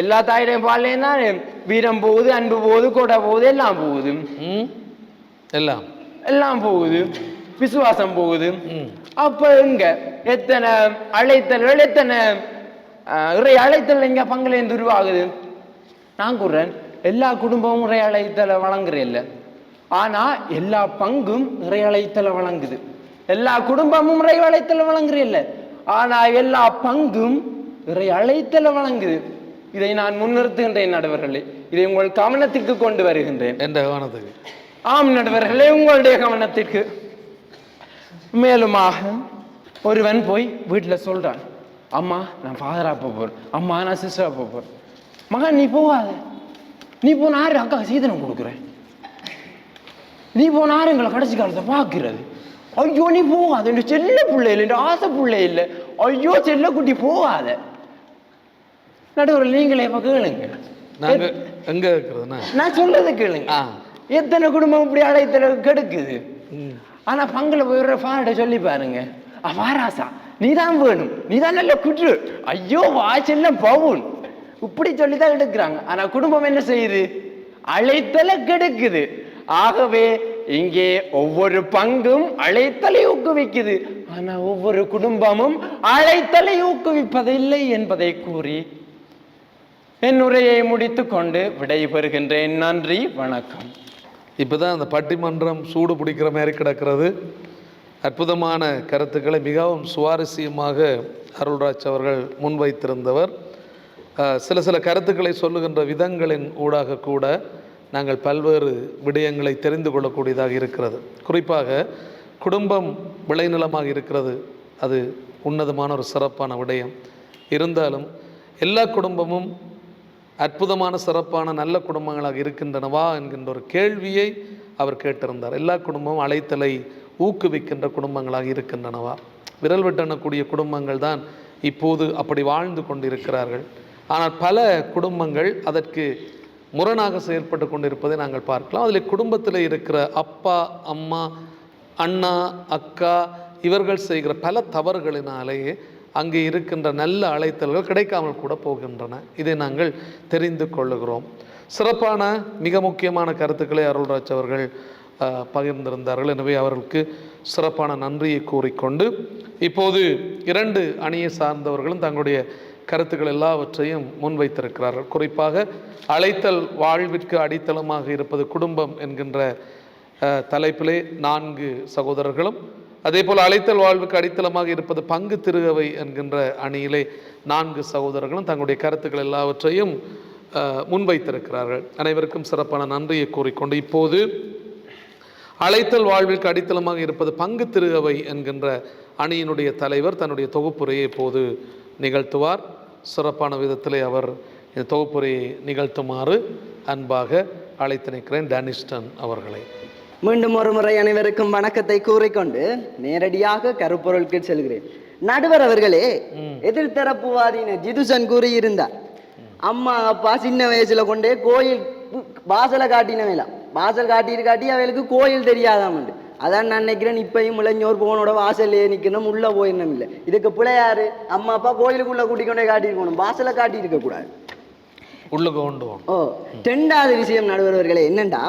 எல்லா தாயிலையும் பால்லையும் தான் வீரம் போகுது, அன்பு போகுது, கொடை போகுது, எல்லாம் போகுது, எல்லாம் போகுது, விசுவாசம் போகுது. அப்ப எங்க எத்தனை அழைத்தல்கள், எத்தனை இறை அழைத்தல் இங்க பங்குலேருந்து உருவாகுது? நான் கூறுறேன், எல்லா குடும்பமும் இறை அழைத்தலை வழங்குறேன், ஆனா எல்லா பங்கும் இறை அழைத்தலை வழங்குது. எல்லா குடும்பமும் இறை அழைத்தலை வழங்குறேன், ஆனா எல்லா பங்கும் இறை அழைத்தலை வழங்குது. இதை நான் முன்னிறுத்துகின்றேன் நடுவர்களே, இதை உங்கள் கவனத்திற்கு கொண்டு வருகின்றேன். எந்த கவனத்துக்கு? ஆம் நடுவர்களே, உங்களுடைய கவனத்திற்கு. மேலுமாக ஒருவன் போய் வீட்டில் சொல்றான், அம்மா நான் ஃபாதரா போறேன், அம்மா நான் சிஸ்டரா போறேன். மகன் நீ போகாத, நீ போனாரு அக்கா சீதனம் கொடுக்குறேன், நீ போனாரு எங்களை கடைசி காலத்தை பார்க்கிறது. ஐயோ நீ போகாத, என் செல்ல பிள்ளை இல்லை, என் ஆசை பிள்ளை இல்லை, ஐயோ செல்ல குட்டி போகாத. நடுவர் நீங்களே இப்ப கேளுங்க, எங்க இருக்கிறதுனா நான் சொல்றது கேளுங்க. எத்தனை குடும்பம் இப்படி அழைத்தல கெடுக்குது. ஆனா பங்குல போயிடுற ஃபாட சொல்லி பாருங்க, வாராசா நீதான் வேணும், நீதான் நல்ல குற்று, ஐயோ வாச்செல்லாம் பவுன், இப்படி சொல்லிதான் எடுக்கிறாங்க. ஆனா குடும்பம் என்ன செய்யுது? அழைத்தல கெடுக்குது. ஆகவே இங்கே ஒவ்வொரு பங்கும் அழைத்தலை ஊக்குவிக்குது, ஆனா ஒவ்வொரு குடும்பமும் அழைத்தலை ஊக்குவிப்பதில்லை என்பதை கூறி என் உரையை முடித்துக் கொண்டு விடைபெறுகின்றேன். நன்றி, வணக்கம். இப்போதான் அந்த பட்டிமன்றம் சூடு பிடிக்கிற மாதிரி கிடக்கிறது. அற்புதமான கருத்துக்களை மிகவும் சுவாரஸ்யமாக அருள்ராஜ் அவர்கள் முன்வைத்திருந்தவர். சில கருத்துக்களை சொல்லுகின்ற விதங்களின் ஊடாக கூட நாங்கள் பல்வேறு விடயங்களை தெரிந்து கொள்ளக்கூடியதாக இருக்கிறது. குறிப்பாக குடும்பம் விளைநிலமாக இருக்கிறது, அது உன்னதமான ஒரு சிறப்பான விடயம். இருந்தாலும் எல்லா குடும்பமும் அற்புதமான சிறப்பான நல்ல குடும்பங்களாக இருக்கின்றனவா என்கின்ற ஒரு கேள்வியை அவர் கேட்டிருந்தார். எல்லா குடும்பமும் அழைத்தலை ஊக்குவிக்கின்ற குடும்பங்களாக இருக்கின்றனவா? விரல் விட்டெண்ணக்கூடிய குடும்பங்கள் தான் இப்போது அப்படி வாழ்ந்து கொண்டிருக்கிறார்கள். ஆனால் பல குடும்பங்கள் அதற்கு முரணாக செயல்பட்டு கொண்டிருப்பதை நாங்கள் பார்க்கலாம். அதில் குடும்பத்தில் இருக்கிற அப்பா, அம்மா, அண்ணா, அக்கா இவர்கள் செய்கிற பல தவறுகளினாலேயே அங்கே இருக்கின்ற நல்ல அழைத்தல்கள் கிடைக்காமல் கூட போகின்றன. இதை நாங்கள் தெரிந்து கொள்ளுகிறோம். சிறப்பான மிக முக்கியமான கருத்துக்களை அருள்ராஜ் அவர்கள் பகிர்ந்திருந்தார்கள். எனவே அவர்களுக்கு சிறப்பான நன்றியை கூறிக்கொண்டு இப்போது 2 அணியை சார்ந்தவர்களும் தங்களுடைய கருத்துக்கள் எல்லாவற்றையும் முன்வைத்திருக்கிறார்கள். குறிப்பாக அழைத்தல் வாழ்விற்கு அடித்தளமாக இருப்பது குடும்பம் என்கின்ற தலைப்பிலே 4 சகோதரர்களும், அதே போல் அழைத்தல் வாழ்வுக்கு அடித்தளமாக இருப்பது பங்கு திருகவை என்கின்ற அணியிலே 4 சகோதரர்களும் தங்களுடைய கருத்துக்கள் எல்லாவற்றையும் முன்வைத்திருக்கிறார்கள். அனைவருக்கும் சிறப்பான நன்றியை கூறிக்கொண்டு இப்போது அழைத்தல் வாழ்விற்கு அடித்தளமாக இருப்பது பங்கு திருகவை என்கின்ற அணியினுடைய தலைவர் தன்னுடைய தொகுப்புரையை இப்போது நிகழ்த்துவார். சிறப்பான விதத்திலே அவர் இந்த தொகுப்புரையை நிகழ்த்துமாறு அன்பாக அழைத்து நிற்கிறேன் டானிஸ்டன் அவர்களை. மீண்டும் ஒரு முறை அனைவருக்கும் வணக்கத்தை கூறிக்கொண்டு நேரடியாக கருப்பொருளுக்கு செல்கிறேன். நடுவர் அவர்களே, எதிர்த்தரப்புவாதின ஜிதுசன் கூறியிருந்தார், அம்மா அப்பா சின்ன வயசுல கொண்டே கோயில் வாசலை காட்டினவேலாம், வாசல் காட்டி அவளுக்கு கோயில் தெரியாதாமண்டு. அதான் நான் நினைக்கிறேன் இப்பயும் இளைஞர் போனோட வாசல்லையே நிற்கணும் உள்ளே போயிடணும் இல்லை. இதுக்கு பிள்ளையாரு அம்மா அப்பா கோயிலுக்குள்ளே கூட்டிக்கொண்டே காட்டியிருக்கணும், வாசலை காட்டி இருக்கக்கூடாது, உள்ளுக்கு கொண்டு போகணும். ஓ 2வது விஷயம் நடுவர்களே என்னண்டா,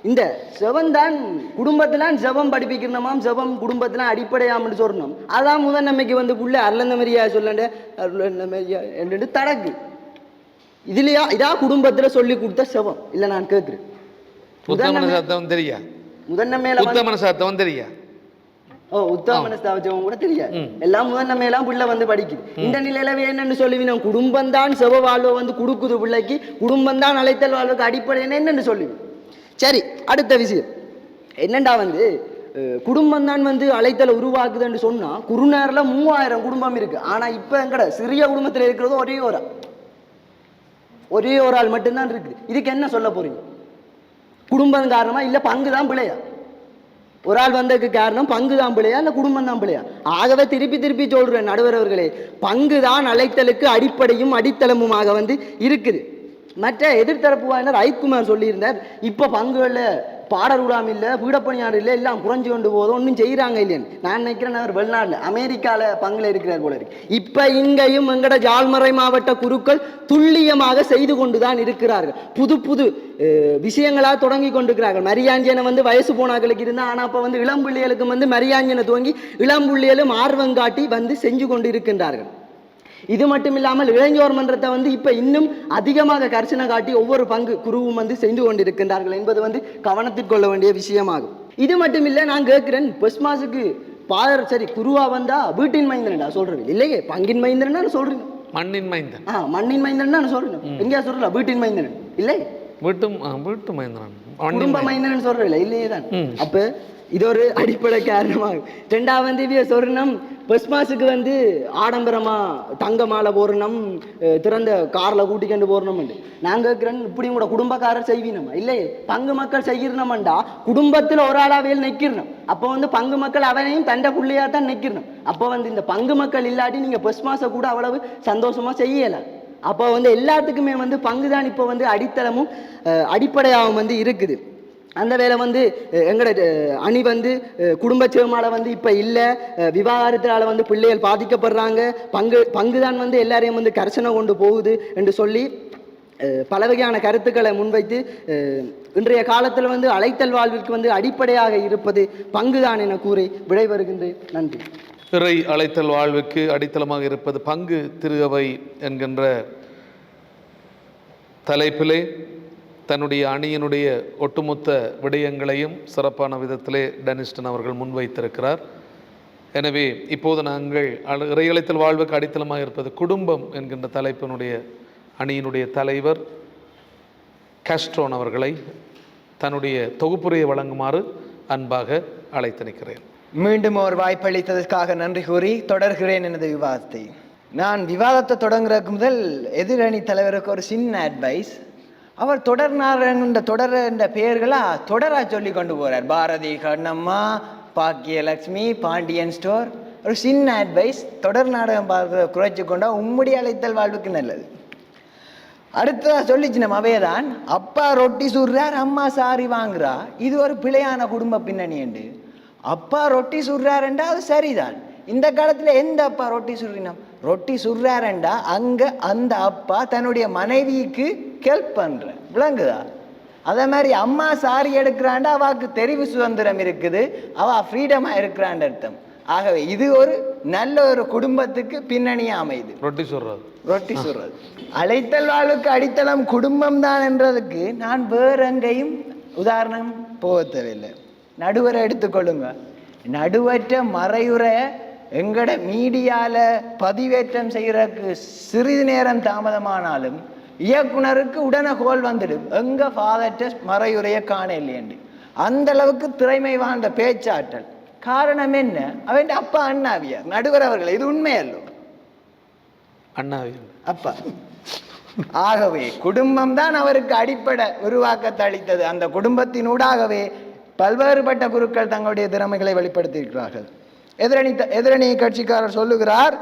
இந்த செவன் தான் குடும்பத்திலாம் செவம் படிப்பிக்கிறோமாம், செவம் குடும்பத்திலாம் அடிப்படையாமன்னு சொல்லணும். அதான் முதன்மைக்கு வந்து புள்ள அருளந்த மாதிரியா சொல்லண்ட அருளந்த மாதிரியா என்று தடக்கு. இதுலையா இதா குடும்பத்தில் சொல்லி கொடுத்த செவம் இல்லை நான் கேட்குறேன். உத்தமன சத்தம் தெரியா? முதன்மையில உத்தமன சத்தம் தெரியா? உத்தமன ஸ்தாபம் கூட தெரியாது. எல்லாம் முதன்மையெல்லாம் பிள்ளை வந்து படிக்குது. இந்த நிலையில என்னன்னு சொல்லுவீங்க, குடும்பம் தான் செவ வாழ்வை வந்து கொடுக்குது பிள்ளைக்கு, குடும்பம் தான் அழைத்தல் வாழ்வுக்கு அடிப்படை என்னன்னு சொல்லுவீங்க. சரி, அடுத்த விஷயம் என்னண்டா வந்து குடும்பம் தான் வந்து அழைத்தலை உருவாக்குதுன்னு சொன்னா குருநேரில் 3000 குடும்பம் இருக்கு. ஆனா இப்ப எங்கட சிறிய குடும்பத்தில் இருக்கிறது ஒரே ஒரு ஆள் மட்டும்தான் இருக்குது. இதுக்கு என்ன சொல்ல போறீங்க? குடும்பம் காரணமா இல்ல பங்கு தான் பிள்ளையா? ஒரு ஆள் வந்ததுக்கு காரணம் பங்கு தான் பிள்ளையா இல்ல குடும்பம் தான் பிள்ளையா? ஆகவே திருப்பி சொல்றேன் நடுவர் அவர்களே, பங்கு தான் அழைத்தலுக்கு அடிப்படையும் அடித்தளமுமாக வந்து இருக்குது. மற்ற எதிர்த்தரப்பு வாயினர் ஐத்குமார் சொல்லியிருந்தார், இப்ப பங்குகள்ல பாடல் விடாம இல்லை, வீடப்பணியாடு இல்லை, எல்லாம் குறைஞ்சு கொண்டு போதும், ஒன்றும் செய்கிறாங்க இல்லைன்னு. நான் நினைக்கிறேன் அவர் வெளிநாட்டில் அமெரிக்காவில் பங்குல இருக்கிறார் போல இருக்கு. இப்போ இங்கேயும் எங்கட ஜால்மறை மாவட்ட குருக்கள் துல்லியமாக செய்து கொண்டு தான் இருக்கிறார்கள். புது விஷயங்களாக தொடங்கி கொண்டிருக்கிறார்கள். மரியாஞ்சனை வந்து வயசு போனாக்களுக்கு இருந்தால், ஆனால் அப்போ வந்து இளம்புள்ளிகளுக்கு வந்து மரியாஞ்சனை துவங்கி இளம்புள்ளிகளும் ஆர்வம் காட்டி வந்து செஞ்சு கொண்டு இருக்கின்றார்கள். இது மட்டும் இல்லாமல் இளைஞர் மன்றத்தை வந்து இப்ப இன்னும் அதிகமாக கர்சனை காட்டி ஒவ்வொரு பங்கு குருவும் வந்து செய்து கொண்டிருக்கின்றார்கள் என்பது வந்து கவனத்தில் கொள்ள வேண்டிய விஷயமாகும். இது மட்டும் இல்லை, நான் கேட்கிறேன், பெஸ்மாஸுக்கு பாதர் சரி குருவா வந்தா வீட்டின் மைந்தனடா சொல்றேன் இல்லையே, பங்கின் மைந்தனா சொல்றீங்க, மண்ணின் மைந்தன். மண்ணின் மைந்தன் நான் சொல்றேன். எங்கேயா சொல்றல வீட்டின் மைந்தன் இல்லை, வீட்டு மைந்தன் குடும்ப மைந்தன் சொல்றேன் இல்லையே தான். அப்ப இது ஒரு அடிப்படை காரணமாகும். 2வது சொர்ணம் பெஸ்மாஸுக்கு வந்து ஆடம்பரமா தங்க மாலை போறணும், திறந்த கார்ல கூட்டிக்கொண்டு போறணும். நாங்க கேட்கிறேன், இப்படி கூட குடும்பக்காரர் செய்வீனமா இல்லையே, பங்கு மக்கள் செய்யணும்டா குடும்பத்தில் ஒரு ஆளாவையில் நிற்கிறணும். அப்போ வந்து பங்கு மக்கள் அவனையும் தண்டை புள்ளையா தான் நிற்கிறணும். அப்போ வந்து இந்த பங்கு மக்கள் இல்லாட்டி நீங்க பெஸ்மாஸை கூட அவ்வளவு சந்தோஷமா செய்யல. அப்போ வந்து எல்லாத்துக்குமே வந்து பங்குதான் இப்போ வந்து அடித்தளமும் அடிப்படையாகவும் வந்து இருக்குது. அந்த வேலை வந்து எங்களோட அணி வந்து குடும்ப சேமால வந்து இப்போ இல்லை, விவாகரத்தினால வந்து பிள்ளைகள் பாதிக்கப்படுறாங்க, பங்கு தான் வந்து எல்லாரையும் வந்து கர்சனை கொண்டு போகுது என்று சொல்லி பல வகையான கருத்துக்களை முன்வைத்து இன்றைய காலத்தில் வந்து அழைத்தல் வாழ்விற்கு வந்து அடிப்படையாக இருப்பது பங்குதான் என கூறி விடைபெறுகின்றேன். நன்றி. இறை அழைத்தல் வாழ்வுக்கு அடித்தளமாக இருப்பது பங்கு திரு அவை என்கின்ற தலைப்பிலே தன்னுடைய அணியினுடைய ஒட்டுமொத்த விடயங்களையும் சிறப்பான விதத்திலே டெனிஸ்டன் அவர்கள் முன்வைத்திருக்கிறார். எனவே இப்போது நாங்கள் இறையழைத்தல் வாழ்வுக்கு அடித்தளமாக இருப்பது குடும்பம் என்கின்ற தலைப்பினுடைய அணியினுடைய தலைவர் காஸ்ட்ரோன் அவர்களை தன்னுடைய தொகுப்புரையை வழங்குமாறு அன்பாக அழைத்து நிற்கிறேன். மீண்டும் ஒரு வாய்ப்பளித்ததற்காக நன்றி கூறி தொடர்கிறேன் எனது விவாதத்தை. நான் விவாதத்தை தொடங்குறதுக்கு முதல் எதிரணி தலைவருக்கு ஒரு சின்ன அட்வைஸ். அவர் தொடர்னார்ன்ற தொடர் என்ற பெயர்களா தொடரா சொல்லி கொண்டு போறார். பாரதி கண்ணம்மா, பாக்கியலட்சுமி, பாண்டியன் ஸ்டோர். ஒரு சின்ன அட்வைஸ், தொடர் நாடகம் பார்க்க குறைச்சி கொண்டா உம்முடி அழைத்தல் வாழ்வுக்கு நல்லது. அடுத்ததா சொல்லிச்சு நம்ம அவையதான், அப்பா ரொட்டி சுடுறார், அம்மா சாரி வாங்குறா. இது ஒரு பிழையான குடும்ப பின்னணி என்று. அப்பா ரொட்டி சுடுறாருண்டா அது சரிதான். இந்த காலத்துல எந்த அப்பா ரொட்டி சுடுறினோம்? ரொட்டி சுடுறாருண்டா அங்க அந்த அப்பா தன்னுடைய மனைவிக்கு ஹெல்ப் பண்ற, விளங்குதா? அதே மாதிரி அம்மா சாரி எடுக்கிறாண்டா அவாக்கு தெரிவு சுதந்திரம் இருக்குது, அவ ஃப்ரீடமா இருக்கிறான் அர்த்தம். ஆகவே இது ஒரு நல்ல ஒரு குடும்பத்துக்கு பின்னணியா அமைது. ரொட்டி சுடுறது அழைத்தல் வாழ்வுக்கு அடித்தளம் குடும்பம் தான் என்றதுக்கு நான் வேற எங்கேயும் உதாரணம் போக தேவையில்லை. நடுவரை எடுத்துக்கொள்ளுங்க. நடுவற்ற மறையுறை எங்கட மீடியால பதிவேற்றம் செய்யறதுக்கு சிறிது நேரம் தாமதமானாலும் இயக்குனருக்கு உடனே கோல் வந்துடும், எங்க ஃபாதர் மறையுறைய காண இல்லையண்டு. அந்த அளவுக்கு திறமை வாழ்ந்த பேச்சாற்றல். காரணம் என்ன? அவன் அப்பா அண்ணாவியார். நடுவர் அவர்கள், இது உண்மையல்லோ? அண்ணாவியார் அப்பா. ஆகவே குடும்பம் தான் அவருக்கு அடிப்படை உருவாக்கத்தை அளித்தது. அந்த குடும்பத்தினூடாகவே பல்வேறுபட்ட குருக்கள் தங்களுடைய திறமைகளை வெளிப்படுத்தியிருக்கிறார்கள். எதிரணி கட்சிக்காரர் சொல்லுகிறார்,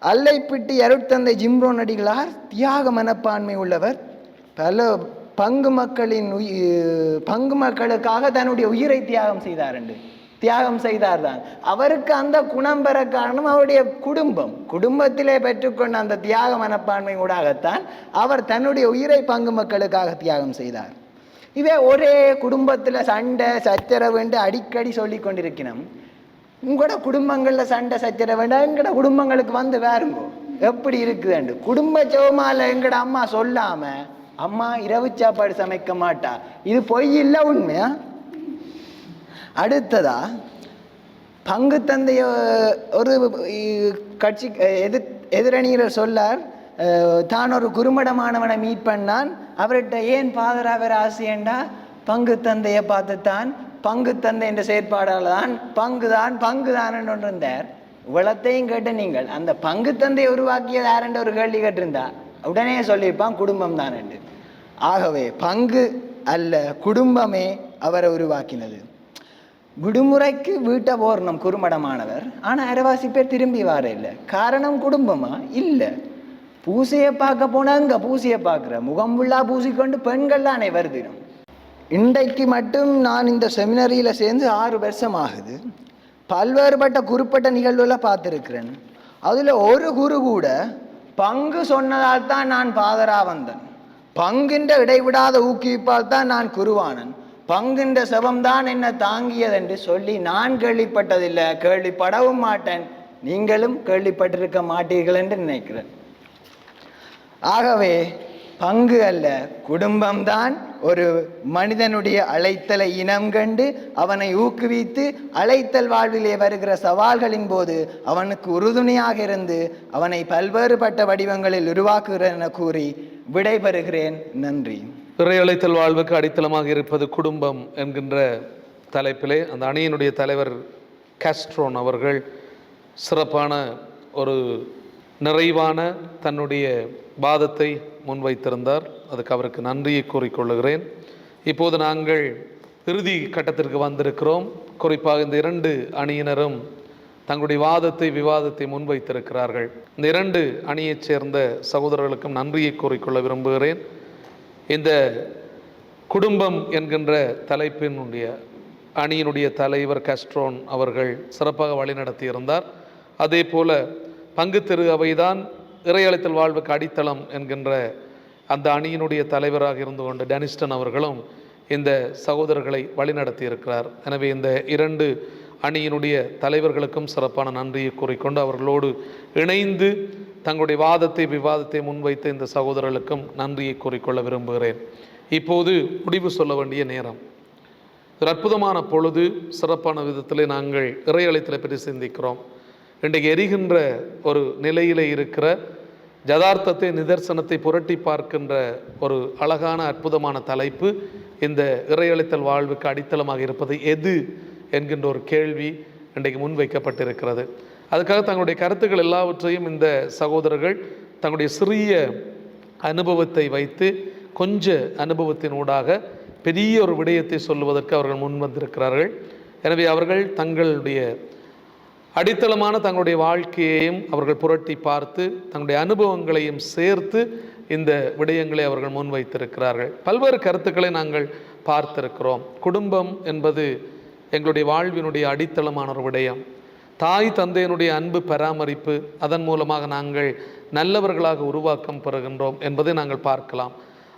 அல்லைப்பிட்டி அருட்தந்தை ஜிம்ரோன் அடிகளார் தியாக மனப்பான்மை உள்ளவர், பல பங்கு மக்களுக்காக தன்னுடைய உயிரை தியாகம் செய்தார் என்று. தியாகம் செய்தார் தான். அவருக்கு அந்த குணம் பெற காரணம் அவருடைய குடும்பத்திலே பெற்றுக்கொண்ட அந்த தியாக மனப்பான்மை ஊடாகத்தான் அவர் தன்னுடைய உயிரை பங்கு மக்களுக்காக தியாகம் செய்தார். இவே ஒரே குடும்பத்தில் சண்டை சச்சரவு என்று அடிக்கடி சொல்லி கொண்டிருக்கணும். உங்களோட குடும்பங்களில் சண்டை சச்சரவு வேண்டாம், எங்களோட குடும்பங்களுக்கு வந்து வேறுங்கோ எப்படி இருக்குதுண்டு. குடும்ப சோமால எங்கட அம்மா சொல்லாம அம்மா இரவு சாப்பாடு சமைக்க மாட்டா, இது பொய் இல்லை உண்மையா? அடுத்ததா பங்கு தந்தைய ஒரு கட்சி எதிரணியினர் சொல்லார், தான் ஒரு குறுமடமானவனை மீட் பண்ணான், அவர்கிட்ட ஏன் பாதரா வேற ஆசையண்டா பங்கு தந்தையை பார்த்துத்தான், பங்கு தந்தை என்ற செயற்பாடால் தான் பங்குதான் என்று இருந்தார். இவ்வளத்தையும் கேட்டு நீங்கள் அந்த பங்கு தந்தையை உருவாக்கியது யாரென்ற ஒரு கேள்வி கேட்டிருந்தா உடனே சொல்லியிருப்பான் குடும்பம் தான் என்று. ஆகவே பங்கு அல்ல குடும்பமே அவரை உருவாக்கினது. விடுமுறைக்கு வீட்டை போறணும் குறுமடமானவர், ஆனால் அரைவாசி பேர் திரும்பி வர இல்லை. காரணம் குடும்பமா? இல்லை. பூசையை பார்க்க போனால் அங்கே பூசையை பார்க்குற முகம் ஃபுல்லா பூசிக்கொண்டு பெண்கள் தானே வருதினம். இன்றைக்கு மட்டும் நான் இந்த செமினரியில் சேர்ந்து 6 வருஷம் ஆகுது. பல்வேறுபட்ட குறிப்பிட்ட நிகழ்வுகளை பார்த்துருக்கிறேன். அதில் ஒரு குரு கூட பங்கு சொன்னதால் தான் நான் பாதரா வந்தேன், பங்குன்ற இடைவிடாத ஊக்குவிப்பால் தான் நான் குருவானன், பங்குன்ற செவம்தான் என்ன தாங்கியது என்று சொல்லி நான் கேள்விப்பட்டதில்லை, கேள்விப்படவும் மாட்டேன், நீங்களும் கேள்விப்பட்டிருக்க மாட்டீர்கள் என்று நினைக்கிறேன். ஆகவே பங்கு அல்ல குடும்பம்தான் ஒரு மனிதனுடைய அழைத்தலை இனம் கண்டு அவனை ஊக்குவித்து அழைத்தல் வாழ்விலே வருகிற சவால்களின் போது அவனுக்கு உறுதுணையாக இருந்து அவனை பல்வேறுபட்ட வடிவங்களில் உருவாக்குகிறேன் என கூறி விடைபெறுகிறேன். நன்றி. இறை அழைத்தல் வாழ்வுக்கு அடித்தளமாக இருப்பது குடும்பம் என்கின்ற தலைப்பிலே அந்த அணியினுடைய தலைவர் காஸ்ட்ரோன் அவர்கள் சிறப்பான ஒரு நிறைவான தன்னுடைய வாதத்தை முன்வைத்திருந்தார். அதுக்கு அவருக்கு நன்றியை கூறிக்கொள்ளுகிறேன். இப்போது நாங்கள் இறுதி கட்டத்திற்கு வந்திருக்கிறோம். குறிப்பாக இந்த 2 அணியினரும் தங்களுடைய விவாதத்தை முன்வைத்திருக்கிறார்கள். இந்த 2 அணியைச் சேர்ந்த சகோதரர்களுக்கும் நன்றியை கூறிக்கொள்ள விரும்புகிறேன். இந்த குடும்பம் என்கின்ற தலைப்பினுடைய அணியினுடைய தலைவர் காஸ்ட்ரோன் அவர்கள் சிறப்பாக வழிநடத்தியிருந்தார். அதே போல பங்கு திரு அவைதான் இறையழைத்தல் வாழ்வுக்கு அடித்தளம் என்கின்ற அந்த அணியினுடைய தலைவராக இருந்து கொண்ட டெனிஸ்டன் அவர்களும் இந்த சகோதரர்களை வழிநடத்தி இருக்கிறார். எனவே இந்த 2 அணியினுடைய தலைவர்களுக்கும் சிறப்பான நன்றியை கூறிக்கொண்டு அவர்களோடு இணைந்து தங்களுடைய விவாதத்தை முன்வைத்த இந்த சகோதரர்களுக்கும் நன்றியை கூறிக்கொள்ள விரும்புகிறேன். இப்போது முடிவு சொல்ல வேண்டிய நேரம். ஒரு அற்புதமான பொழுது, சிறப்பான விதத்தில் நாங்கள் இறையழைத்தலை பற்றி சிந்திக்கிறோம். இன்றைக்கு எரிகின்ற ஒரு நிலையிலே இருக்கிற யதார்த்தத்தை நிதர்சனத்தை புரட்டி பார்க்கின்ற ஒரு அழகான அற்புதமான தலைப்பு இந்த இறையழைத்தல் வாழ்வுக்கு அடித்தளமாக இருப்பது எது என்கின்ற ஒரு கேள்வி இன்றைக்கு முன்வைக்கப்பட்டிருக்கிறது. அதுக்காக தங்களுடைய கருத்துக்கள் எல்லாவற்றையும் இந்த சகோதரர்கள் தங்களுடைய சிறிய அனுபவத்தை வைத்து கொஞ்ச அனுபவத்தினூடாக பெரிய ஒரு விடயத்தை சொல்லுவதற்கு அவர்கள் முன்வந்திருக்கிறார்கள். எனவே அவர்கள் தங்களுடைய அடித்தளமான தங்களுடைய வாழ்க்கையையும் அவர்கள் புரட்டி பார்த்து தங்களுடைய அனுபவங்களையும் சேர்த்து இந்த விடயங்களை அவர்கள் முன்வைத்திருக்கிறார்கள். பல்வேறு கருத்துக்களை நாங்கள் பார்த்திருக்கிறோம். குடும்பம் என்பது எங்களுடைய வாழ்வினுடைய அடித்தளமான ஒரு விடயம். தாய் தந்தையினுடைய அன்பு பராமரிப்பு, அதன் மூலமாக நாங்கள் நல்லவர்களாக உருவாக்கம் பெறுகின்றோம் என்பதை நாங்கள் பார்க்கலாம்.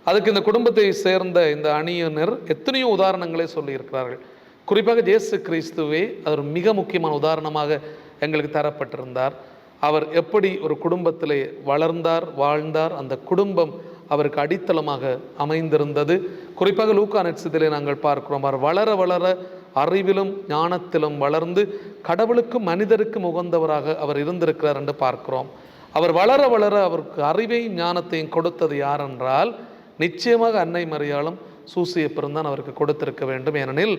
அதுக்கு இந்த குடும்பத்தை சேர்ந்த இந்த அணியினர் எத்தனையோ உதாரணங்களை சொல்லியிருக்கிறார்கள். குறிப்பாக இயேசு கிறிஸ்துவே அவர் மிக முக்கியமான உதாரணமாக எங்களுக்கு தரப்பட்டிருந்தார். அவர் எப்படி ஒரு குடும்பத்திலே வளர்ந்தார், வாழ்ந்தார், அந்த குடும்பம் அவருக்கு அடித்தளமாக அமைந்திருந்தது. குறிப்பாக லூக்கா நட்சத்திரத்திலே நாங்கள் பார்க்கிறோம், அவர் வளர வளர அறிவிலும் ஞானத்திலும் வளர்ந்து கடவுளுக்கும் மனிதருக்கும் உகந்தவராக அவர் இருந்திருக்கிறார் என்று பார்க்கிறோம். அவர் வளர வளர அவருக்கு அறிவையும் ஞானத்தையும் கொடுத்தது யார் என்றால் நிச்சயமாக அன்னை மரியாளும் சூசியப்பரும் தான் அவருக்கு கொடுத்திருக்க வேண்டும். ஏனெனில்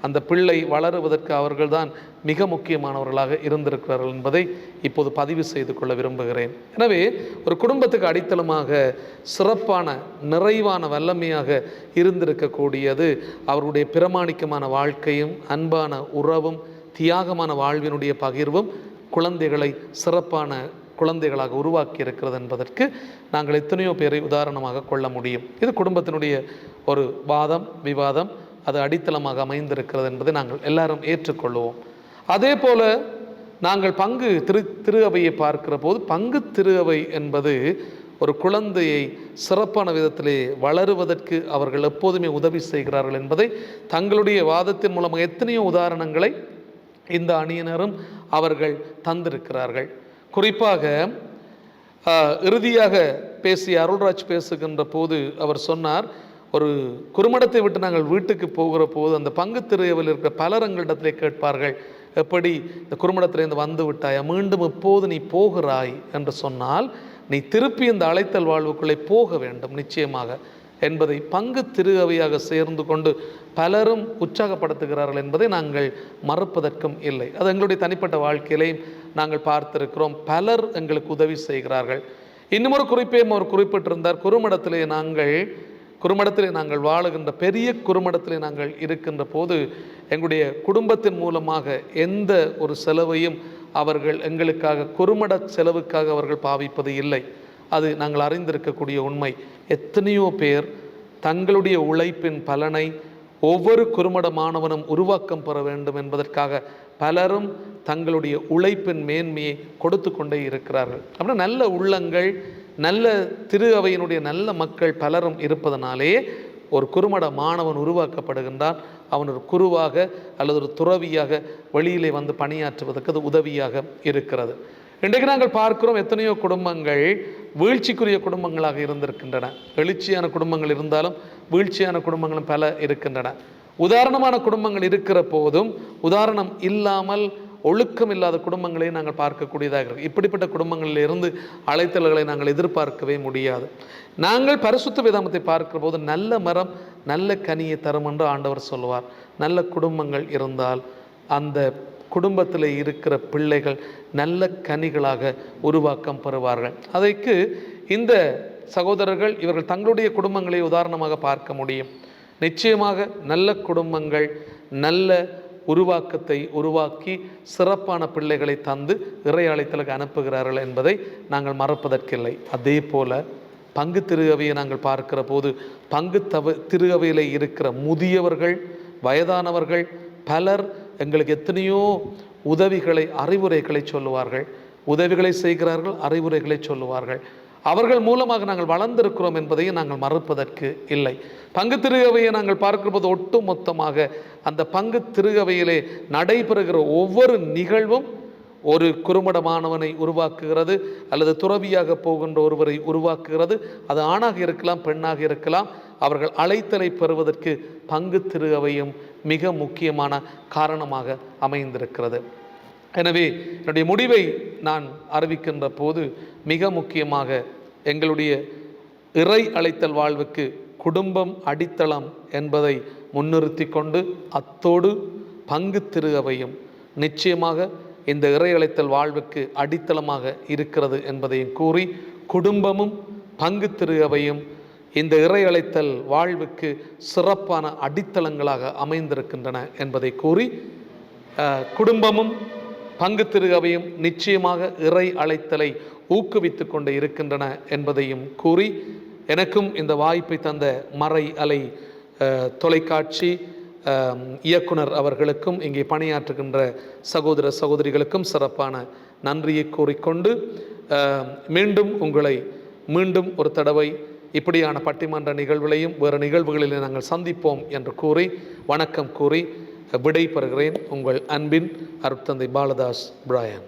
அந்த பிள்ளை வளருவதற்கு அவர்கள்தான் மிக முக்கியமானவர்களாக இருந்திருக்கிறார்கள் என்பதை இப்போது பதிவு செய்து கொள்ள விரும்புகிறேன். எனவே ஒரு குடும்பத்துக்கு அடித்தளமாக சிறப்பான நிறைவான வல்லமையாக இருந்திருக்கக்கூடியது அவருடைய பிரமாணிக்கமான வாழ்க்கையும் அன்பான உறவும் தியாகமான வாழ்வினுடைய பகிர்வும் குழந்தைகளை சிறப்பான குழந்தைகளாக உருவாக்கி இருக்கிறது என்பதற்கு நாங்கள் எத்தனையோ பேரை உதாரணமாக கொள்ள முடியும். இது குடும்பத்தினுடைய ஒரு விவாதம். அது அடித்தளமாக அமைந்திருக்கிறது என்பதை நாங்கள் எல்லாரும் ஏற்றுக்கொள்வோம். அதே போல நாங்கள் பங்கு திரு அவையை பார்க்கிற போது பங்கு திரு அவை என்பது ஒரு குழந்தையை சிறப்பான விதத்திலே வளருவதற்கு அவர்கள் எப்போதுமே உதவி செய்கிறார்கள் என்பதை தங்களுடைய வாதத்தின் மூலமாக எத்தனையோ உதாரணங்களை இந்த அணியினரும் அவர்கள் தந்திருக்கிறார்கள். குறிப்பாக இறுதியாக பேசிய அருள்ராஜ் பேசுகின்ற போது அவர் சொன்னார், ஒரு குறுமடத்தை விட்டு நாங்கள் வீட்டுக்கு போகிற போது அந்த பங்கு திரையவில் இருக்கிற பலர் எங்களிடத்திலே கேட்பார்கள், எப்படி இந்த குறுமடத்திலிருந்து வந்து விட்டாயா, மீண்டும் எப்போது நீ போகிறாய் என்று சொன்னால் நீ திருப்பி இந்த அழைத்தல் வாழ்வுக்குள்ளே போக வேண்டும் நிச்சயமாக என்பதை பங்கு திரு அவையாக சேர்ந்து கொண்டு பலரும் உற்சாகப்படுத்துகிறார்கள் என்பதை நாங்கள் மறுப்பதற்கும் இல்லை. அது எங்களுடைய தனிப்பட்ட வாழ்க்கையிலையும் நாங்கள் பார்த்திருக்கிறோம். பலர் எங்களுக்கு உதவி செய்கிறார்கள். இன்னும் ஒரு குறிப்பையும் அவர் குறிப்பிட்டிருந்தார், குறுமடத்திலே நாங்கள் வாழுகின்ற பெரிய குறுமடத்திலே நாங்கள் இருக்கின்ற போது எங்களுடைய குடும்பத்தின் மூலமாக எந்த ஒரு செலவையும் அவர்கள் எங்களுக்காக குறுமட செலவுக்காக அவர்கள் பாவிப்பது இல்லை. அது நாங்கள் அறிந்திருக்கக்கூடிய உண்மை. எத்தனையோ பேர் தங்களுடைய உழைப்பின் பலனை ஒவ்வொரு குறுமட மாணவனும் உருவாக்கம் பெற வேண்டும் என்பதற்காக பலரும் தங்களுடைய உழைப்பின் மேன்மையை கொடுத்து கொண்டே இருக்கிறார்கள். அப்படின்னா நல்ல உள்ளங்கள், நல்ல திரு அவையினுடைய நல்ல மக்கள் பலரும் இருப்பதனாலே ஒரு குறுமட மாணவன் உருவாக்கப்படுகின்றான். அவன் ஒரு குருவாக அல்லது ஒரு துறவியாக வெளியிலே வந்து பணியாற்றுவதற்கு அது உதவியாக இருக்கிறது. இன்றைக்கு நாங்கள் பார்க்கிறோம் எத்தனையோ குடும்பங்கள் வீழ்ச்சிக்குரிய குடும்பங்களாக இருந்திருக்கின்றன. எழுச்சியான குடும்பங்கள் இருந்தாலும் வீழ்ச்சியான குடும்பங்களும் பல இருக்கின்றன. உதாரணமான குடும்பங்கள் இருக்கிற போதும் உதாரணம் இல்லாமல் ஒழுக்கம் இல்லாத குடும்பங்களை நாங்கள் பார்க்கக்கூடியதாக இருக்கு. இப்படிப்பட்ட குடும்பங்களில் இருந்து அழைத்தல்களை நாங்கள் எதிர்பார்க்கவே முடியாது. நாங்கள் பரிசுத்த வேதாகமத்தை பார்க்கிற போது நல்ல மரம் நல்ல கனியை தரும் என்று ஆண்டவர் சொல்வார். நல்ல குடும்பங்கள் இருந்தால் அந்த குடும்பத்தில் இருக்கிற பிள்ளைகள் நல்ல கனிகளாக உருவாக்கம் பெறுவார்கள். அதற்கு இந்த சகோதரர்கள் இவர்கள் தங்களுடைய குடும்பங்களை உதாரணமாக பார்க்க முடியும். நிச்சயமாக நல்ல குடும்பங்கள் நல்ல உருவாக்கத்தை உருவாக்கி சிறப்பான பிள்ளைகளை தந்து இறை அழைத்தலுக்கு அனுப்புகிறார்கள் என்பதை நாங்கள் மறப்பதற்கில்லை. அதே போல பங்கு திரு அவையை நாங்கள் பார்க்கிற போது பங்கு திரு அவையில் இருக்கிற முதியவர்கள், வயதானவர்கள் பலர் எங்களுக்கு எத்தனையோ உதவிகளை, அறிவுரைகளை சொல்லுவார்கள். உதவிகளை செய்கிறார்கள், அறிவுரைகளை சொல்லுவார்கள். அவர்கள் மூலமாக நாங்கள் வளர்ந்திருக்கிறோம் என்பதையும் நாங்கள் மறுப்பதற்கு இல்லை. பங்கு திரு அவையை நாங்கள் பார்க்கிற போது ஒட்டு மொத்தமாக அந்த பங்கு திரு அவையிலே நடைபெறுகிற ஒவ்வொரு நிகழ்வும் ஒரு குறுமட மாணவனை உருவாக்குகிறது அல்லது துறவியாக போகின்ற ஒருவரை உருவாக்குகிறது. அது ஆணாக இருக்கலாம், பெண்ணாக இருக்கலாம். அவர்கள் அழைத்தலை பெறுவதற்கு பங்கு திரு அவையும் மிக முக்கியமான காரணமாக அமைந்திருக்கிறது. எனவே என்னுடைய முடிவை நான் அறிவிக்கின்ற போது மிக முக்கியமாக எங்களுடைய இறை அழைத்தல் வாழ்வுக்கு குடும்பம் அடித்தளம் என்பதை முன்னிறுத்தி கொண்டு அத்தோடு பங்கு திரு அவையும் நிச்சயமாக இந்த இறை அழைத்தல் வாழ்வுக்கு அடித்தளமாக இருக்கிறது என்பதையும் கூறி, குடும்பமும் பங்கு திரு அவையும் இந்த இறை அழைத்தல் வாழ்வுக்கு சிறப்பான அடித்தளங்களாக அமைந்திருக்கின்றன என்பதை கூறி, குடும்பமும் பங்கு திரு அவையும் நிச்சயமாக இறை அழைத்தலை ஊக்குவித்து கொண்டு இருக்கின்றன என்பதையும் கூறி, எனக்கும் இந்த வாய்ப்பை தந்த மறை அலை தொலைக்காட்சி இயக்குனர் அவர்களுக்கும் இங்கே பணியாற்றுகின்ற சகோதர சகோதரிகளுக்கும் சிறப்பான நன்றியை கூறிக்கொண்டு, மீண்டும் ஒரு தடவை இப்படியான பட்டிமன்ற நிகழ்வுகளையும் வேறு நிகழ்வுகளில் நாங்கள் சந்திப்போம் என்று கூறி வணக்கம் கூறி விடை பெறுகிறேன். உங்கள் அன்பின் அருட்தந்தை பாலதாஸ் பிராயன்.